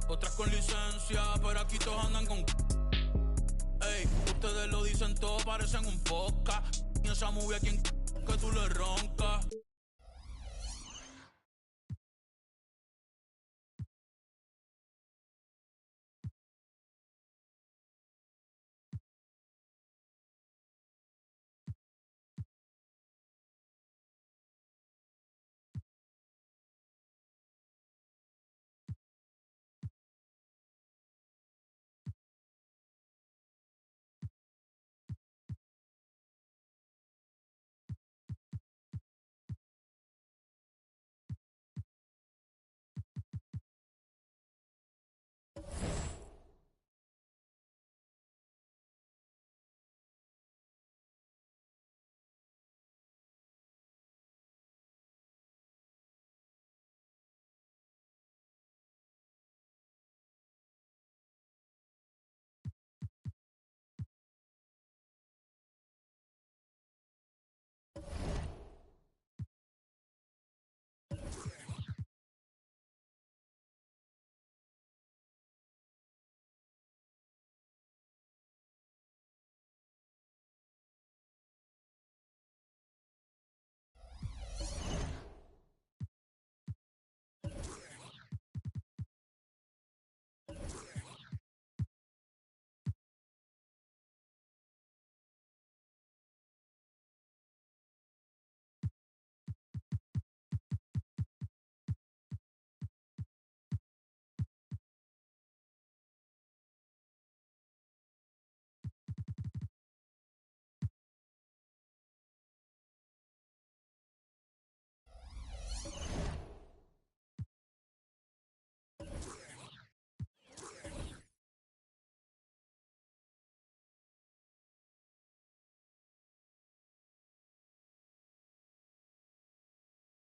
otras con licencia, pero aquí todos andan con. Ey, ustedes lo dicen todo, parecen un podcast. Y esa movie a quien que tú le roncas.